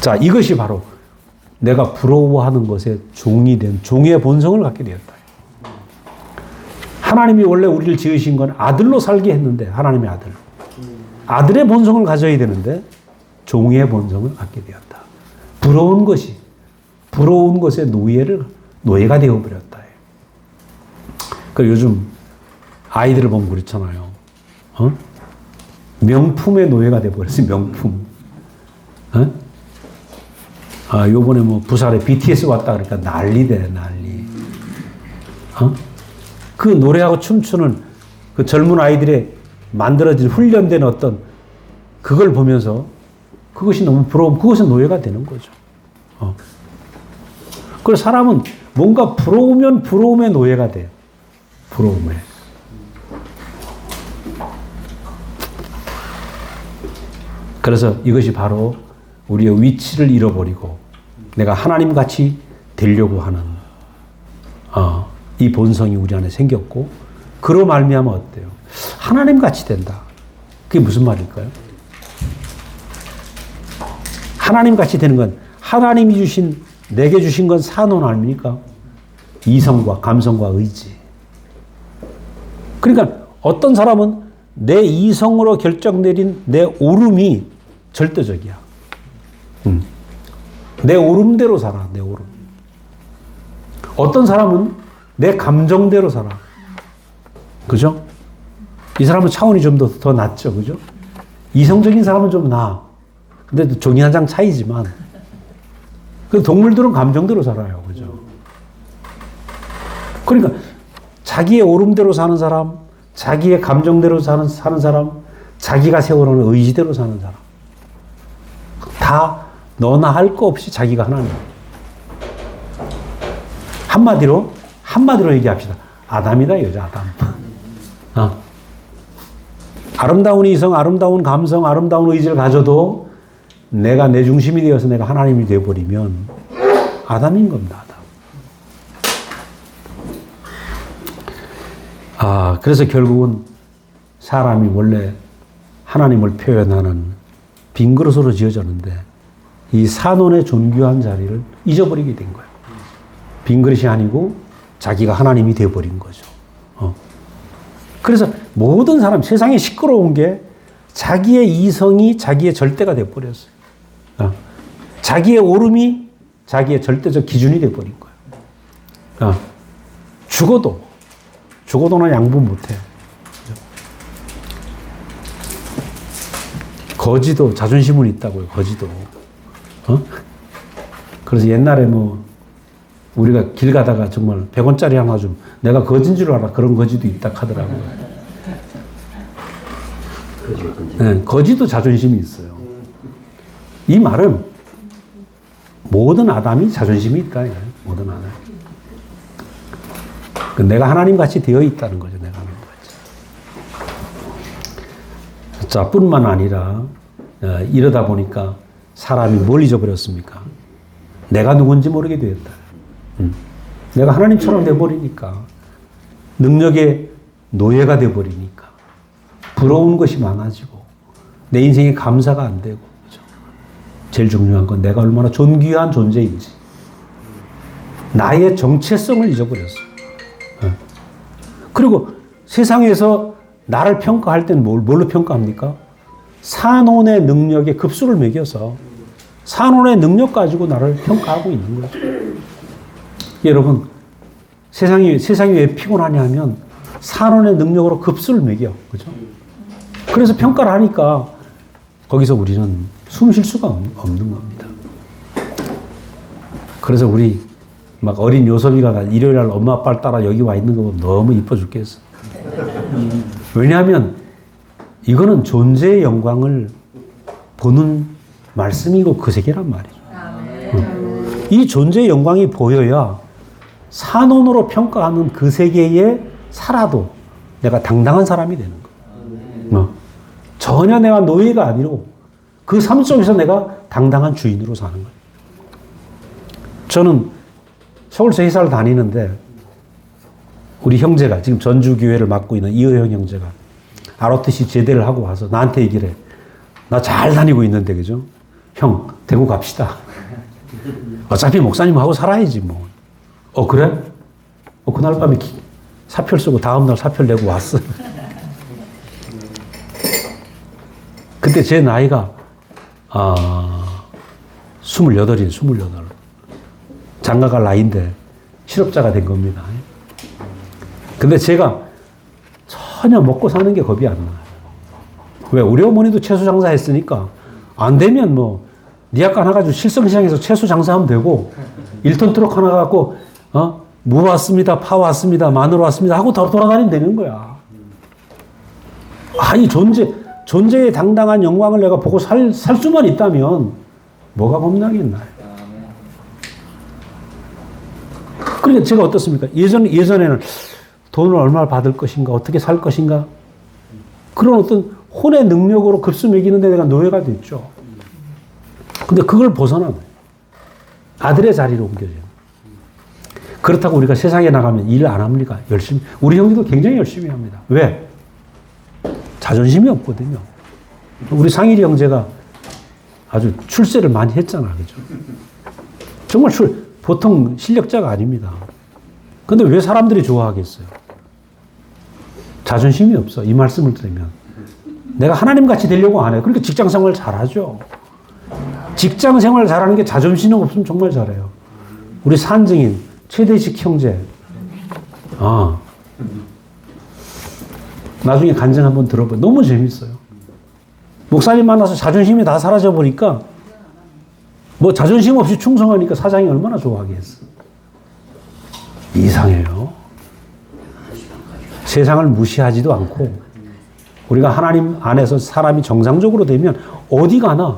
자, 이것이 바로 내가 부러워하는 것에 종이 된 종의 본성을 갖게 되었다. 하나님이 원래 우리를 지으신 건 아들로 살게 했는데, 하나님의 아들. 아들의 본성을 가져야 되는데 종의 본성을 갖게 되었다. 부러운 것의 노예가 되어버렸다. 그 요즘 아이들을 보면 그렇잖아요. 명품의 노예가 되어버렸어요. 명품. 요번에 뭐 부산에 BTS 왔다 그러니까 난리. 그 노래하고 춤추는 그 젊은 아이들의 만들어진 훈련된 어떤 그걸 보면서 그것이 너무 부러움, 그것은 노예가 되는 거죠. 그래서 사람은 뭔가 부러우면 부러움의 노예가 돼요. 부러움에. 그래서 이것이 바로 우리의 위치를 잃어버리고 내가 하나님 같이 되려고 하는 이 본성이 우리 안에 생겼고, 그로 말미암아 어때요? 하나님 같이 된다. 그게 무슨 말일까요? 하나님 같이 되는 건 하나님이 주신, 내게 주신 건 산혼 아닙니까? 이성과 감성과 의지. 그러니까 어떤 사람은 내 이성으로 결정 내린 내 오름이 절대적이야. 내 오름대로 살아, 내 오름. 어떤 사람은 내 감정대로 살아. 그죠? 이 사람은 차원이 좀 더 낮죠, 그죠? 이성적인 사람은 좀 나아. 근데 종이 한 장 차이지만, 그 동물들은 감정대로 살아요, 그죠? 그러니까 자기의 오름대로 사는 사람, 자기의 감정대로 사는 사람, 자기가 세워놓은 의지대로 사는 사람, 다 너나 할 거 없이 자기가 하나님. 한마디로 얘기합시다. 아담이다 이거죠, 아담. 아름다운 이성, 아름다운 감성, 아름다운 의지를 가져도 내가 내 중심이 되어서 내가 하나님이 되어버리면 아담인 겁니다, 아담. 그래서 결국은 사람이 원래 하나님을 표현하는 빈 그릇으로 지어졌는데 이 산혼의 존귀한 자리를 잊어버리게 된 거예요. 빈 그릇이 아니고 자기가 하나님이 되어버린 거죠. 그래서 모든 사람, 세상에 시끄러운 게 자기의 이성이 자기의 절대가 되어버렸어요. 자기의 오름이 자기의 절대적 기준이 되어버린 거예요. 죽어도는 양보 못해요. 거지도 자존심은 있다고요, 거지도. 그래서 옛날에 우리가 길 가다가 정말 100원짜리 하나 좀 내가 거진 줄 알아. 그런 거지도 있다 하더라고요. 네, 거지도 자존심이 있어요. 이 말은 모든 아담이 자존심이 있다. 모든 아담. 내가 하나님 같이 되어 있다는 거죠. 내가 하나님 같이. 자, 뿐만 아니라 이러다 보니까 사람이 뭘 잊어버렸습니까? 내가 누군지 모르게 되었다. 내가 하나님처럼 돼버리니까, 능력의 노예가 돼버리니까 부러운 것이 많아지고 내 인생에 감사가 안 되고, 그렇죠? 제일 중요한 건 내가 얼마나 존귀한 존재인지, 나의 정체성을 잊어버렸어. 그리고 세상에서 나를 평가할 때는 뭘로 평가합니까? 산혼의 능력에 급수를 매겨서 산혼의 능력 가지고 나를 평가하고 있는 거죠. 여러분, 세상이 왜 피곤하냐 하면 산혼의 능력으로 급수를 매겨. 그죠? 그래서 평가를 하니까 거기서 우리는 숨 쉴 수가 없는 겁니다. 그래서 우리 막 어린 요섭이가 일요일 날 엄마 아빠를 따라 여기 와 있는 거 보면 너무 이뻐 죽겠어. 왜냐하면 이거는 존재의 영광을 보는 말씀이고 그 세계란 말이죠. 이 존재의 영광이 보여야 산혼으로 평가하는 그 세계에 살아도 내가 당당한 사람이 되는 거예요. 전혀 내가 노예가 아니고 그 삶 속에서 내가 당당한 주인으로 사는 거예요. 저는 서울서 회사를 다니는데 우리 형제가 지금 전주교회를 맡고 있는 이호영 형제가 ROTC 제대를 하고 와서 나한테 얘기를 해. 나 잘 다니고 있는데, 그죠? 형, 대구 갑시다. 어차피 목사님하고 살아야지, 뭐. 그래? 그날 밤에 사표를 쓰고 다음날 사표를 내고 왔어. 그때 제 나이가, 28이에요, 28. 장가갈 나이인데 실업자가 된 겁니다. 근데 제가 전혀 먹고 사는 게 겁이 안 나요. 왜? 우리 어머니도 채소 장사 했으니까 안 되면 니 아까 하나 가지고 실성시장에서 채소 장사하면 되고 1톤 트럭 하나 갖고 무 왔습니다, 파 왔습니다, 마늘 왔습니다 하고 돌아다니면 되는 거야. 아니, 존재의 당당한 영광을 내가 보고 살 수만 있다면 뭐가 겁나겠나요? 그러니까 제가 어떻습니까? 예전에는 돈을 얼마 받을 것인가, 어떻게 살 것인가, 그런 어떤 혼의 능력으로 급수 매기는데 내가 노예가 됐죠. 근데 그걸 벗어나면 아들의 자리로 옮겨져요. 그렇다고 우리가 세상에 나가면 일 안 합니까? 열심히. 우리 형제도 굉장히 열심히 합니다. 왜? 자존심이 없거든요. 우리 상일이 형제가 아주 출세를 많이 했잖아. 그죠? 정말 보통 실력자가 아닙니다. 근데 왜 사람들이 좋아하겠어요? 자존심이 없어. 이 말씀을 들으면. 내가 하나님 같이 되려고 안 해요. 그러니까 직장 생활 잘하죠. 직장 생활 잘하는 게 자존심이 없으면 정말 잘해요. 우리 산증인, 최대식 형제. 나중에 간증 한번 들어봐요. 너무 재밌어요. 목사님 만나서 자존심이 다 사라져 버리니까 뭐 자존심 없이 충성하니까 사장이 얼마나 좋아하겠어. 이상해요. 세상을 무시하지도 않고 우리가 하나님 안에서 사람이 정상적으로 되면 어디 가나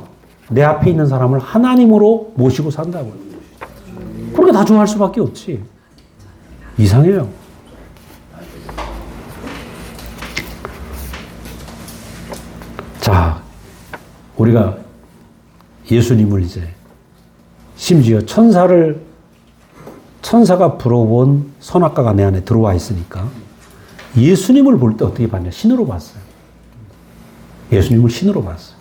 내 앞에 있는 사람을 하나님으로 모시고 산다고요. 그러니까 다 좋아할 수밖에 없지. 이상해요. 자, 우리가 예수님을 이제 심지어 천사가 불어본 선악과가 내 안에 들어와 있으니까 예수님을 볼 때 어떻게 봤냐? 신으로 봤어요. 예수님을 신으로 봤어요.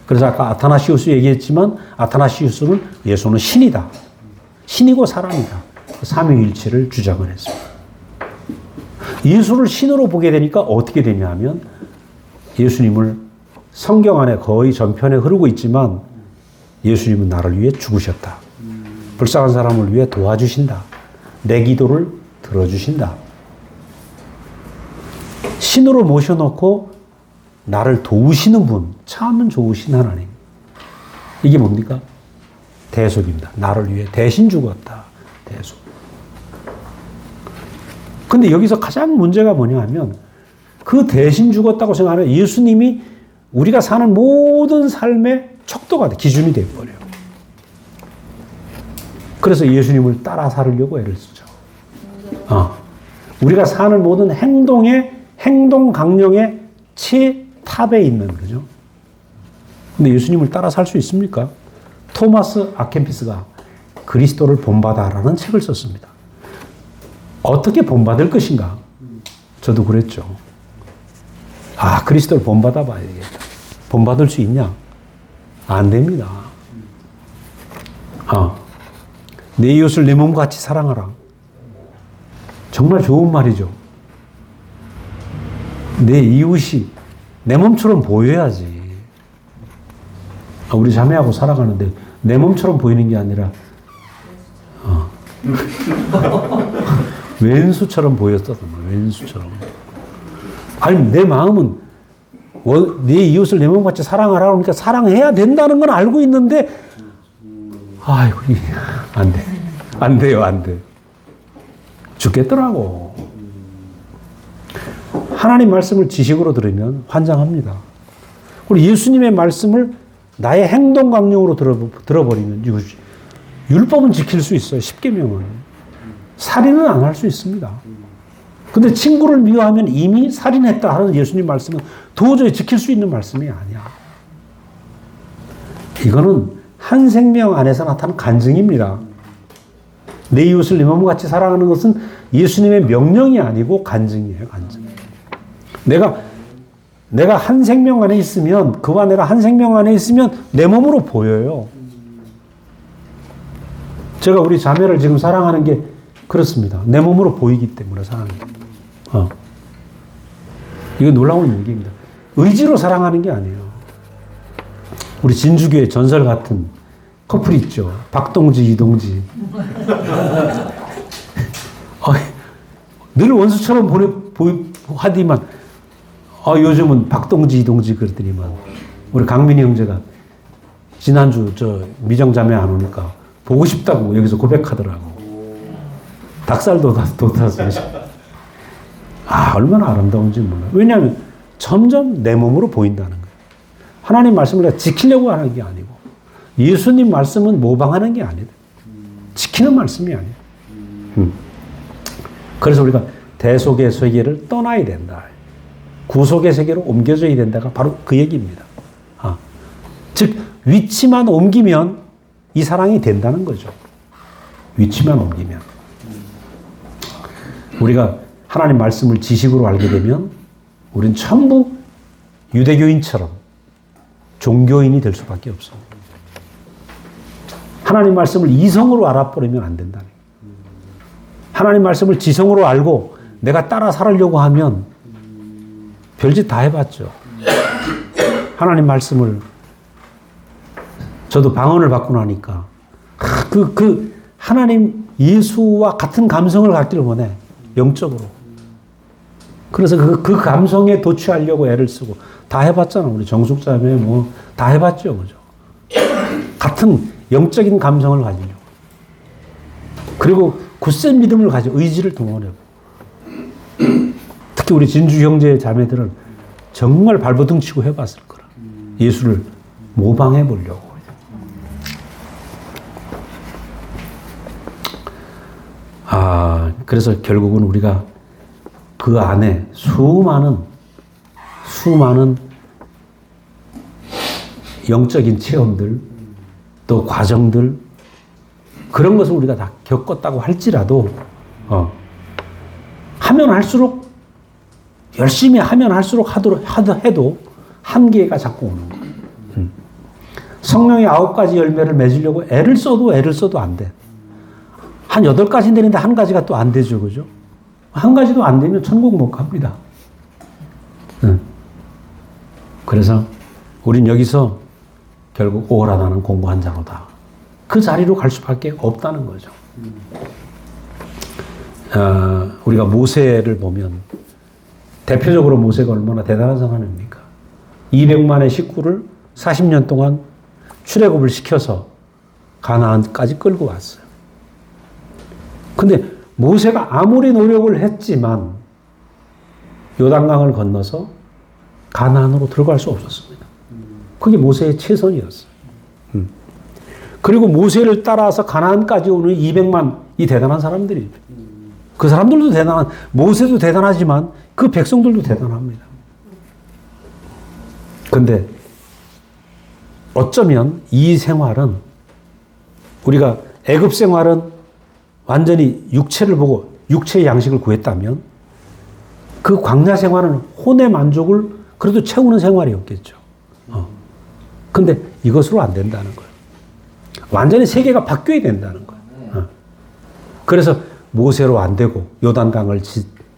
그래서 아까 아타나시우스 얘기했지만 아타나시우스는 예수는 신이다. 신이고 사람이다. 삼위일체를 주장을 했습니다. 예수를 신으로 보게 되니까 어떻게 되냐 하면 예수님을 성경 안에 거의 전편에 흐르고 있지만 예수님은 나를 위해 죽으셨다. 불쌍한 사람을 위해 도와주신다. 내 기도를 들어주신다. 신으로 모셔놓고 나를 도우시는 분, 참 좋으신 하나님. 이게 뭡니까? 대속입니다. 나를 위해 대신 죽었다. 대속. 근데 여기서 가장 문제가 뭐냐 하면 그 대신 죽었다고 생각하면 예수님이 우리가 사는 모든 삶의 척도가 돼, 기준이 되어버려요. 그래서 예수님을 따라 살으려고 애를 쓰죠. 우리가 사는 모든 행동 강령의 최탑에 있는 거죠. 근데 예수님을 따라 살 수 있습니까? 토마스 아켄피스가 그리스도를 본받아라는 책을 썼습니다. 어떻게 본받을 것인가? 저도 그랬죠. 그리스도를 본받아 봐야 되겠다. 본받을 수 있냐? 안 됩니다. 내 이웃을 내 몸같이 사랑하라. 정말 좋은 말이죠. 내 이웃이 내 몸처럼 보여야지. 우리 자매하고 살아가는데 내 몸처럼 보이는 게 아니라 왼수처럼 보였었단 말이야. 왼수처럼. 아니 내 마음은 내 이웃을 내 몸같이 사랑하라 그러니까 사랑해야 된다는 건 알고 있는데 아이고 안 돼. 안 돼요. 안 돼. 죽겠더라고. 하나님 말씀을 지식으로 들으면 환장합니다. 그리고 예수님의 말씀을 나의 행동 강령으로 들어버리면 율법은 지킬 수 있어요. 십계명은. 살인은 안 할 수 있습니다. 근데 친구를 미워하면 이미 살인했다 하는 예수님 말씀은 도저히 지킬 수 있는 말씀이 아니야. 이거는 한 생명 안에서 나타난 간증입니다. 내 이웃을 내 몸같이 사랑하는 것은 예수님의 명령이 아니고 간증이에요. 간증. 내가 한 생명 안에 있으면 그와 내가 한 생명 안에 있으면 내 몸으로 보여요. 제가 우리 자매를 지금 사랑하는 게 그렇습니다. 내 몸으로 보이기 때문에 사랑하는 겁니다. 이거 놀라운 얘기입니다. 의지로 사랑하는 게 아니에요. 우리 진주교의 전설 같은 커플 있죠. 박동지, 이동지. 늘 원수처럼 하디만 요즘은 박동지, 이동지 그러더니만 우리 강민희 형제가 지난주 미정자매 안 오니까 보고 싶다고 여기서 고백하더라고. 닭살도 돋아서 얼마나 아름다운지 몰라. 왜냐하면 점점 내 몸으로 보인다는 거예요. 하나님 말씀을 내가 지키려고 하는 게 아니고 예수님 말씀은 모방하는 게 아니다. 지키는 말씀이 아니에요. 그래서 우리가 대속의 세계를 떠나야 된다. 구속의 세계로 옮겨져야 된다가 바로 그 얘기입니다. 즉 위치만 옮기면 이 사랑이 된다는 거죠. 위치만 옮기면. 우리가 하나님 말씀을 지식으로 알게 되면 우린 전부 유대교인처럼 종교인이 될 수밖에 없어. 하나님 말씀을 이성으로 알아버리면 안 된다는 거예요. 하나님 말씀을 지성으로 알고 내가 따라 살으려고 하면 별짓 다 해봤죠. 하나님 말씀을 저도 방언을 받고 나니까 하나님 예수와 같은 감성을 갖기를 원해. 영적으로. 그래서 그 감성에 도취하려고 애를 쓰고 다 해봤잖아. 우리 정숙자매 뭐 다 해봤죠. 그죠? 같은 영적인 감성을 가지려고. 그리고 굳센 믿음을 가져 의지를 동원하고. 특히 우리 진주 형제 자매들은 정말 발버둥 치고 해봤을 거라. 예수를 모방해 보려고. 그래서 결국은 우리가 그 안에 수많은 영적인 체험들, 또 과정들, 그런 것을 우리가 다 겪었다고 할지라도, 하면 할수록, 열심히 하면 할수록 해도 한계가 자꾸 오는 거예요. 성령의 9가지 열매를 맺으려고 애를 써도 안 돼. 한 8가지 되는데 한 가지가 또 안 되죠. 그죠? 한 가지도 안 되면 천국 못 갑니다. 그래서 우린 여기서 결국 오라 나는 공부한 자로다. 그 자리로 갈 수밖에 없다는 거죠. 우리가 모세를 보면 대표적으로 모세가 얼마나 대단한 사람입니까? 200만의 식구를 40년 동안 출애굽을 시켜서 가나안까지 끌고 왔어요. 근데 모세가 아무리 노력을 했지만 요단강을 건너서 가나안으로 들어갈 수 없었습니다. 그게 모세의 최선이었어요. 그리고 모세를 따라서 가나안까지 오는 200만 이 대단한 사람들이죠. 그 사람들도 대단한, 모세도 대단하지만 그 백성들도 대단합니다. 근데 어쩌면 이 생활은 우리가 애굽 생활은 완전히 육체를 보고 육체의 양식을 구했다면 그 광야 생활은 혼의 만족을 그래도 채우는 생활이었겠죠. 근데 이것으로 안 된다는 거예요. 완전히 세계가 바뀌어야 된다는 거예요. 그래서 모세로 안 되고 요단강을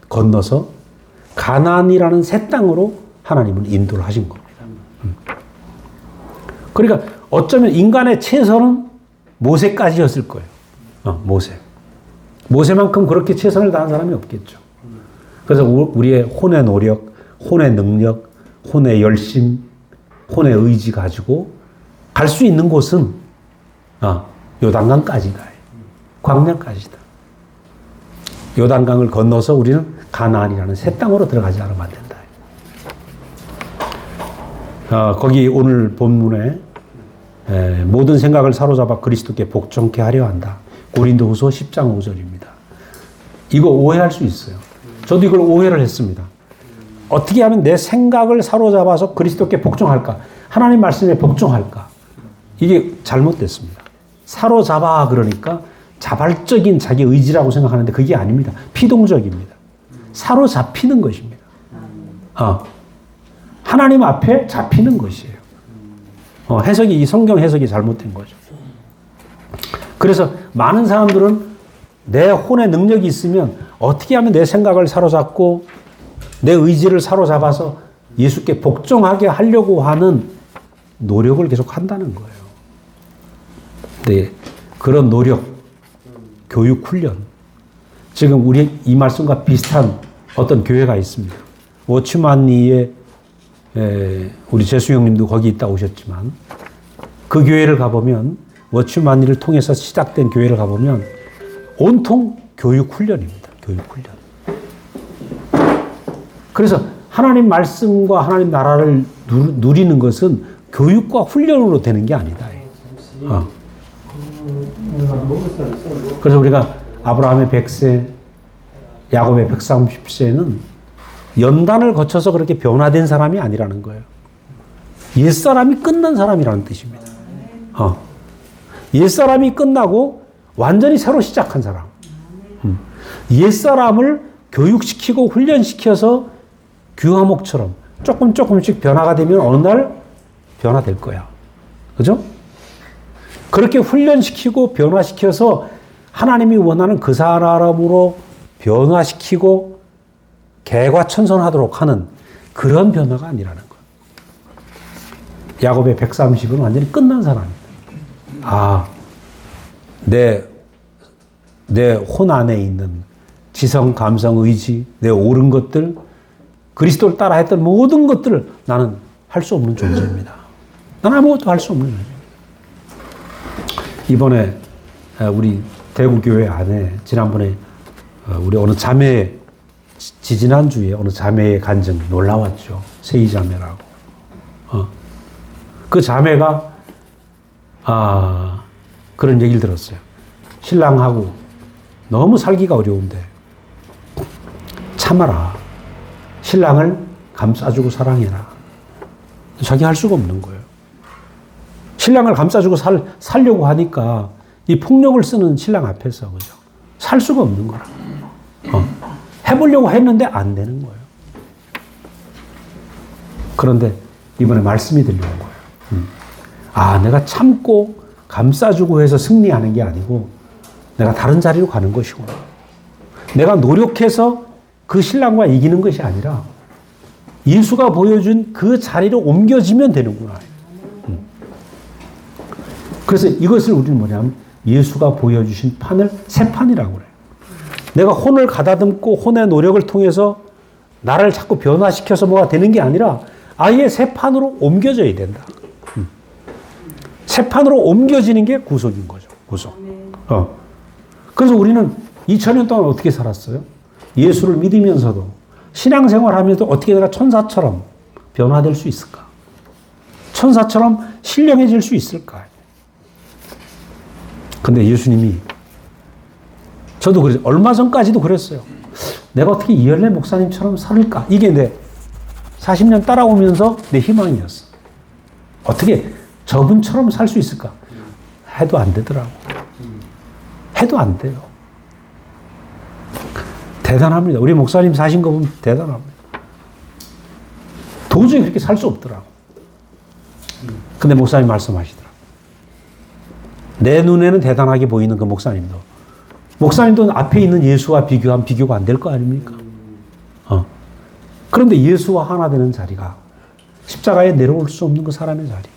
건너서 가나안이라는 새 땅으로 하나님은 인도를 하신 겁니다. 그러니까 어쩌면 인간의 최선은 모세까지였을 거예요. 모세만큼 그렇게 최선을 다한 사람이 없겠죠. 그래서 우리의 혼의 노력, 혼의 능력, 혼의 열심, 혼의 의지 가지고 갈 수 있는 곳은 요단강까지다. 광야까지다. 요단강을 건너서 우리는 가나안이라는 새 땅으로 들어가지 않으면 안 된다. 거기 오늘 본문에 모든 생각을 사로잡아 그리스도께 복종케 하려 한다. 고린도후서 10장 5절입니다. 이거 오해할 수 있어요. 저도 이걸 오해를 했습니다. 어떻게 하면 내 생각을 사로잡아서 그리스도께 복종할까? 하나님 말씀에 복종할까? 이게 잘못됐습니다. 사로잡아 그러니까 자발적인 자기 의지라고 생각하는데 그게 아닙니다. 피동적입니다. 사로잡히는 것입니다. 하나님 앞에 잡히는 것이에요. 이 성경 해석이 잘못된 거죠. 그래서 많은 사람들은 내 혼의 능력이 있으면 어떻게 하면 내 생각을 사로잡고 내 의지를 사로잡아서 예수께 복종하게 하려고 하는 노력을 계속 한다는 거예요. 네, 그런 노력, 교육, 훈련. 지금 우리 이 말씀과 비슷한 어떤 교회가 있습니다. 워치만리에 우리 재수 형님도 거기 있다 오셨지만 그 교회를 가보면 워치만리를 통해서 시작된 교회를 가보면 온통 교육 훈련입니다. 교육 훈련. 그래서 하나님 말씀과 하나님 나라를 누리는 것은 교육과 훈련으로 되는 게 아니다. 그래서 우리가 아브라함의 100세, 야곱의 130세는 연단을 거쳐서 그렇게 변화된 사람이 아니라는 거예요. 옛사람이 끝난 사람이라는 뜻입니다. 옛사람이 끝나고 완전히 새로 시작한 사람. 옛사람을 교육시키고 훈련시켜서 규화목처럼 조금씩 변화가 되면 어느 날 변화될 거야. 그죠? 그렇게 훈련시키고 변화시켜서 하나님이 원하는 그 사람으로 변화시키고 개과천선하도록 하는 그런 변화가 아니라는 거예요. 야곱의 130은 완전히 끝난 사람입니다. 내 혼 안에 있는 지성, 감성, 의지, 내 옳은 것들, 그리스도를 따라 했던 모든 것들을 나는 할 수 없는 존재입니다. 나는 아무것도 할 수 없는 존재입니다. 이번에 우리 대구교회 안에 지난번에 우리 어느 자매, 지지난주에 어느 자매의 간증이 놀라웠죠. 세이자매라고. 그 자매가 그런 얘기를 들었어요. 신랑하고 너무 살기가 어려운데 참아라. 신랑을 감싸주고 사랑해라. 자기 할 수가 없는 거예요. 신랑을 감싸주고 살려고 하니까 이 폭력을 쓰는 신랑 앞에서 그죠? 살 수가 없는 거라. 해보려고 했는데 안 되는 거예요. 그런데 이번에 말씀이 들려온 거예요. 내가 참고 감싸주고 해서 승리하는 게 아니고 내가 다른 자리로 가는 것이구나. 내가 노력해서 그 신랑과 이기는 것이 아니라 예수가 보여준 그 자리로 옮겨지면 되는구나. 그래서 이것을 우리는 뭐냐면 예수가 보여주신 판을 새 판이라고 그래요. 내가 혼을 가다듬고 혼의 노력을 통해서 나를 자꾸 변화시켜서 뭐가 되는 게 아니라 아예 새 판으로 옮겨져야 된다. 새 판으로 옮겨지는 게 구속인 거죠. 구속. 그래서 우리는 2000년 동안 어떻게 살았어요? 예수를 믿으면서도 신앙생활하면서도 어떻게 내가 천사처럼 변화될 수 있을까? 천사처럼 신령해질 수 있을까? 근데 예수님이 저도 그랬어요. 얼마 전까지도 그랬어요. 내가 어떻게 이열레 목사님처럼 살을까? 이게 내 40년 따라오면서 내 희망이었어. 어떻게 저분처럼 살 수 있을까? 해도 안 되더라고. 해도 안 돼요. 대단합니다. 우리 목사님 사신 거 보면 대단합니다. 도저히 그렇게 살 수 없더라고. 근데 목사님 말씀하시더라고. 내 눈에는 대단하게 보이는 그 목사님도 앞에 있는 예수와 비교하면 비교가 안 될 거 아닙니까? 그런데 예수와 하나 되는 자리가 십자가에 내려올 수 없는 그 사람의 자리.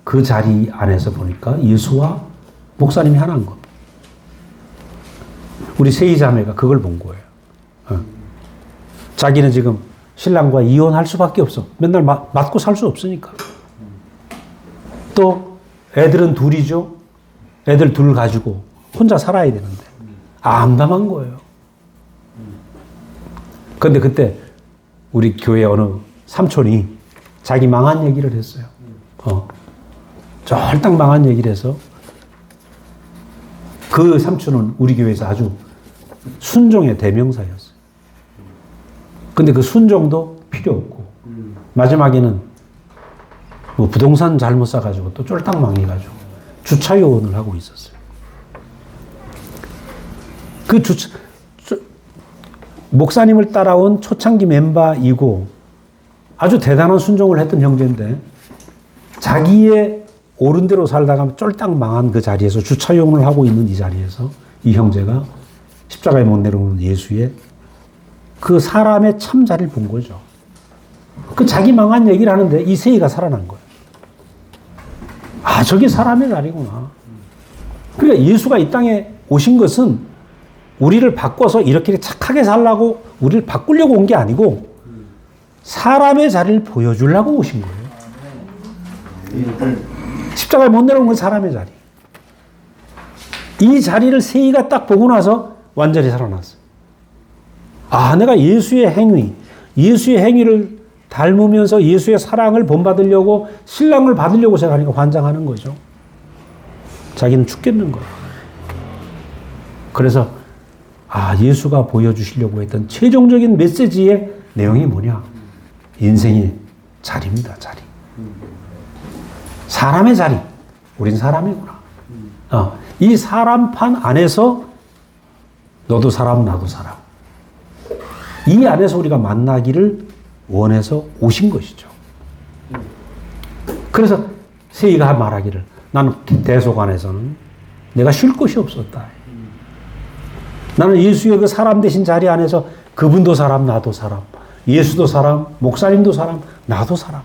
그 자리 안에서 보니까 예수와 목사님이 하나인 겁니다. 우리 세이자매가 그걸 본 거예요. 자기는 지금 신랑과 이혼할 수밖에 없어. 맨날 맞고 살 수 없으니까. 또 애들은 둘이죠. 애들 둘 가지고 혼자 살아야 되는데 암담한 거예요. 그런데 그때 우리 교회 어느 삼촌이 자기 망한 얘기를 했어요. 쫄딱 망한 얘기를 해서 그 삼촌은 우리 교회에서 아주 순종의 대명사였어요. 근데 그 순종도 필요 없고 마지막에는 뭐 부동산 잘못 사가지고 또 쫄딱 망해가지고 주차요원을 하고 있었어요. 그 목사님을 따라온 초창기 멤버이고 아주 대단한 순종을 했던 형제인데 자기의 옳은 대로 살다가 쫄딱 망한 그 자리에서 주차요원을 하고 있는 이 자리에서 이 형제가 십자가에 못 내려오는 예수의 그 사람의 참 자리를 본 거죠. 그 자기 망한 얘기를 하는데 이 세이가 살아난 거예요. 저게 사람의 자리구나. 그러니까 예수가 이 땅에 오신 것은 우리를 바꿔서 이렇게 착하게 살라고 우리를 바꾸려고 온 게 아니고 사람의 자리를 보여주려고 오신 거예요. 십자가에 못 내려온 건 사람의 자리. 이 자리를 세이가 딱 보고 나서 완전히 살아났어요. 아, 내가 예수의 행위를 닮으면서 예수의 사랑을 본받으려고 신랑을 받으려고 생각하니까 환장하는 거죠. 자기는 죽겠는 거예요. 그래서 예수가 보여주시려고 했던 최종적인 메시지의 내용이 뭐냐? 인생의 자리입니다. 자리. 사람의 자리. 우린 사람이구나. 이 사람판 안에서 너도 사람, 나도 사람. 이 안에서 우리가 만나기를 원해서 오신 것이죠. 그래서 세이가 말하기를 나는 대속안에서는 내가 쉴 곳이 없었다. 나는 예수의 그 사람 되신 자리 안에서 그분도 사람, 나도 사람. 예수도 사람, 목사님도 사람, 나도 사람.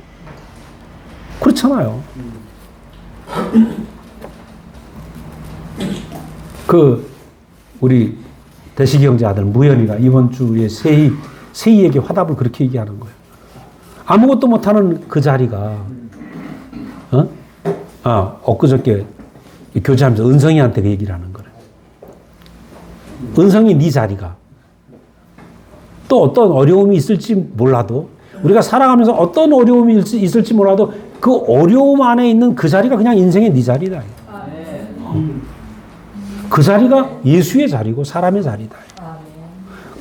그렇잖아요. 우리 대식이 형제 아들 무현이가 이번 주에 세희에게 화답을 그렇게 얘기하는 거예요. 아무것도 못하는 그 자리가, 엊그저께 교제하면서 은성이한테 그 얘기를 하는 거예요. 은성이 네 자리가 또 어떤 어려움이 있을지 몰라도 우리가 살아가면서 어떤 어려움이 있을지 몰라도 그 어려움 안에 있는 그 자리가 그냥 인생의 네 자리다. 그 자리가 예수의 자리고 사람의 자리다.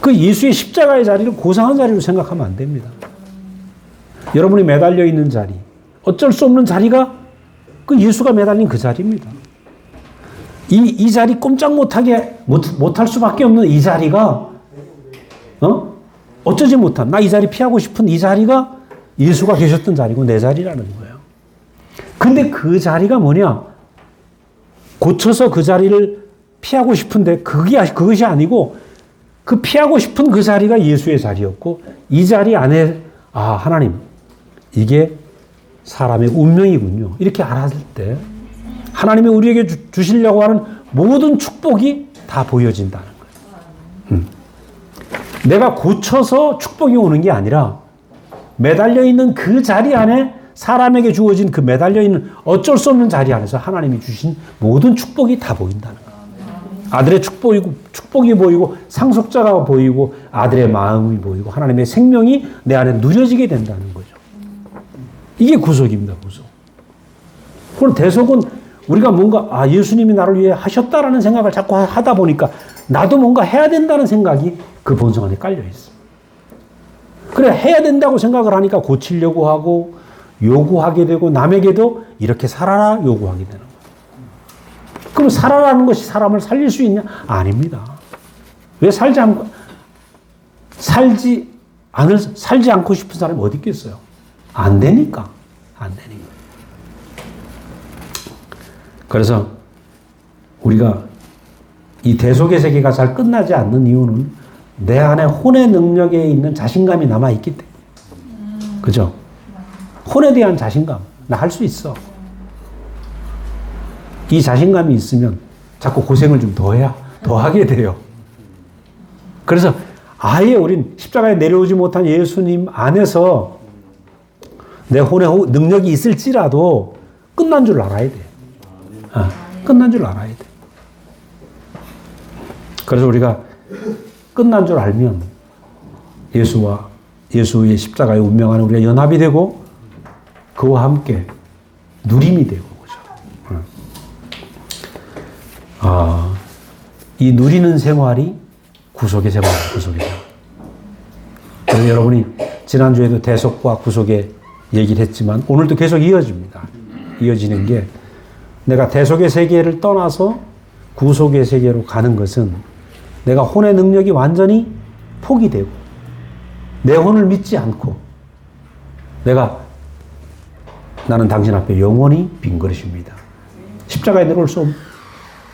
그 예수의 십자가의 자리를 고상한 자리로 생각하면 안 됩니다. 여러분이 매달려 있는 자리, 어쩔 수 없는 자리가 그 예수가 매달린 그 자리입니다. 이 자리 꼼짝 못할 수밖에 없는 이 자리가, 어쩌지 못한, 나 이 자리 피하고 싶은 이 자리가 예수가 계셨던 자리고 내 자리라는 거예요. 근데 그 자리가 뭐냐? 고쳐서 그 자리를 피하고 싶은데 그것이 아니고 그 피하고 싶은 그 자리가 예수의 자리였고 이 자리 안에 하나님 이게 사람의 운명이군요. 이렇게 알았을 때 하나님이 우리에게 주시려고 하는 모든 축복이 다 보여진다는 거예요. 내가 고쳐서 축복이 오는 게 아니라 매달려 있는 그 자리 안에 사람에게 주어진 그 매달려 있는 어쩔 수 없는 자리 안에서 하나님이 주신 모든 축복이 다 보인다는 거예요. 아들의 축복이 보이고 상속자가 보이고 아들의 마음이 보이고 하나님의 생명이 내 안에 누려지게 된다는 거죠. 이게 구속입니다. 구속. 그럼 대속은 우리가 뭔가 예수님이 나를 위해 하셨다라는 생각을 자꾸 하다 보니까 나도 뭔가 해야 된다는 생각이 그 본성 안에 깔려 있어. 그래 해야 된다고 생각을 하니까 고치려고 하고 요구하게 되고 남에게도 이렇게 살아라 요구하게 되는 거예요. 그럼 살아라는 것이 사람을 살릴 수 있냐? 아닙니다. 왜 살지 않고 싶은 사람이 어디 있겠어요? 안 되니까. 그래서 우리가 이 대속의 세계가 잘 끝나지 않는 이유는 내 안에 혼의 능력에 있는 자신감이 남아있기 때문에. 그죠? 혼에 대한 자신감. 나 할 수 있어. 이 자신감이 있으면 자꾸 고생을 좀 더 하게 돼요. 그래서 아예 우린 십자가에 내려오지 못한 예수님 안에서 내 혼의 능력이 있을지라도 끝난 줄 알아야 돼. 끝난 줄 알아야 돼. 그래서 우리가 끝난 줄 알면 예수의 십자가의 운명 안에 우리가 연합이 되고 그와 함께 누림이 되고 그죠. 이 누리는 생활이 구속의 생활이에요. 구속의 생활. 그래서 여러분이 지난주에도 대속과 구속의 얘기를 했지만 오늘도 계속 이어집니다. 이어지는 게 내가 대속의 세계를 떠나서 구속의 세계로 가는 것은 내가 혼의 능력이 완전히 포기되고 내 혼을 믿지 않고 나는 당신 앞에 영원히 빈 그릇입니다. 십자가에 내려올 수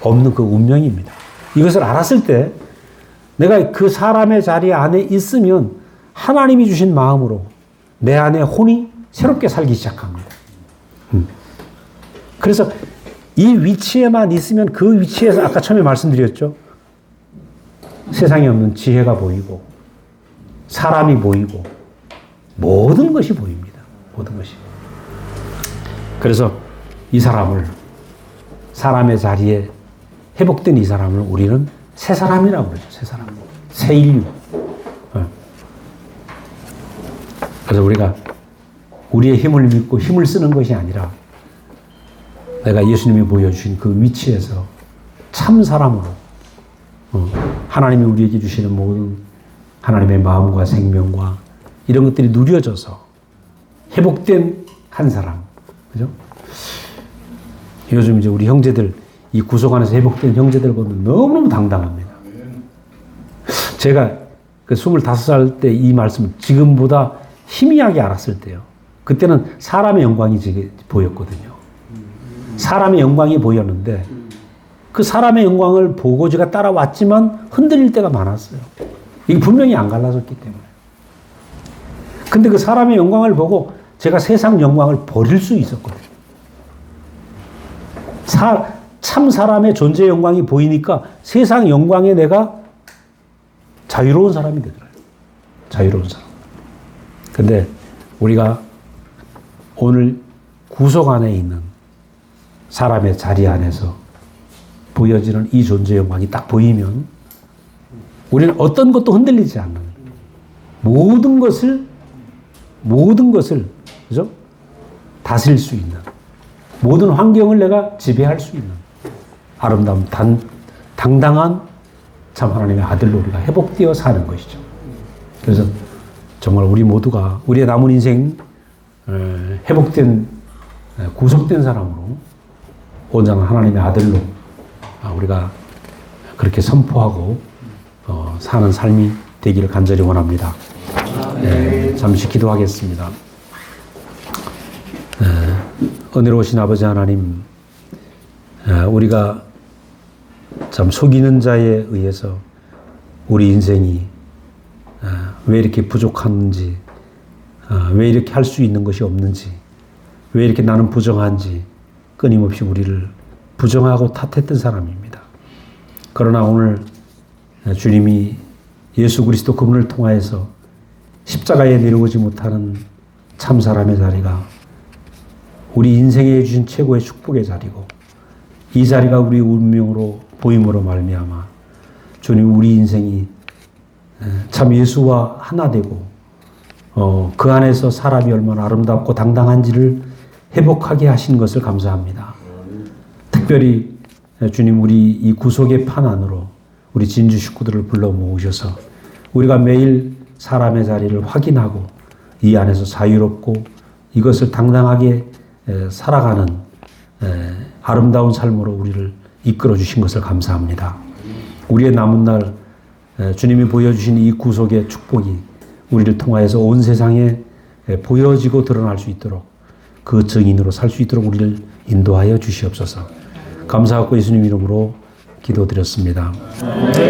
없는 그 운명입니다. 이것을 알았을 때 내가 그 사람의 자리 안에 있으면 하나님이 주신 마음으로 내 안에 혼이 새롭게 살기 시작합니다. 그래서 이 위치에만 있으면 그 위치에서 아까 처음에 말씀드렸죠. 세상에 없는 지혜가 보이고 사람이 보이고 모든 것이 보입니다. 모든 것이. 그래서 이 사람의 자리에 회복된 이 사람을 우리는 새 사람이라고 그러죠. 새 사람. 새 인류. 그래서 우리가 우리의 힘을 믿고 힘을 쓰는 것이 아니라 내가 예수님이 보여주신 그 위치에서 참 사람으로 하나님이 우리에게 주시는 모든 하나님의 마음과 생명과 이런 것들이 누려져서 회복된 한 사람, 그죠? 요즘 이제 우리 형제들, 이 구속 안에서 회복된 형제들 보면 너무너무 당당합니다. 제가 그 25살 때 이 말씀을 지금보다 희미하게 알았을 때요. 그때는 사람의 영광이 보였거든요. 사람의 영광이 보였는데 그 사람의 영광을 보고 제가 따라왔지만 흔들릴 때가 많았어요. 이게 분명히 안 갈라졌기 때문에. 근데 그 사람의 영광을 보고 제가 세상 영광을 버릴 수 있었거든요. 참 사람의 존재 영광이 보이니까 세상 영광에 내가 자유로운 사람이 되더라고요. 자유로운 사람. 근데 우리가 오늘 구속 안에 있는 사람의 자리 안에서 보여지는 이 존재 영광이 딱 보이면 우리는 어떤 것도 흔들리지 않는 모든 것을 그죠? 다스릴 수 있는 모든 환경을 내가 지배할 수 있는 아름다운 당당한 참 하나님의 아들로 우리가 회복되어 사는 것이죠. 그래서 정말 우리 모두가 우리의 남은 인생 회복된 구속된 사람으로 온전한 하나님의 아들로 우리가 그렇게 선포하고 사는 삶이 되기를 간절히 원합니다. 잠시 기도하겠습니다. 은혜로우신 아버지 하나님, 우리가 참 속이는 자에 의해서 우리 인생이 왜 이렇게 부족한지, 왜 이렇게 할 수 있는 것이 없는지, 왜 이렇게 나는 부정한지 끊임없이 우리를 부정하고 탓했던 사람입니다. 그러나 오늘 주님이 예수 그리스도 그분을 통하여서 십자가에 내려오지 못하는 참 사람의 자리가 우리 인생에 주신 최고의 축복의 자리고 이 자리가 우리 운명으로 보임으로 말미암아 주님 우리 인생이 참 예수와 하나 되고 그 안에서 사람이 얼마나 아름답고 당당한지를 회복하게 하신 것을 감사합니다. 특별히 주님 우리 이 구속의 판 안으로 우리 진주 식구들을 불러 모으셔서 우리가 매일 사람의 자리를 확인하고 이 안에서 자유롭고 이것을 당당하게 살아가는 아름다운 삶으로 우리를 이끌어 주신 것을 감사합니다. 우리의 남은 날 주님이 보여주신 이 구속의 축복이 우리를 통하여서 온 세상에 보여지고 드러날 수 있도록 그 증인으로 살 수 있도록 우리를 인도하여 주시옵소서. 감사하고 예수님 이름으로 기도드렸습니다.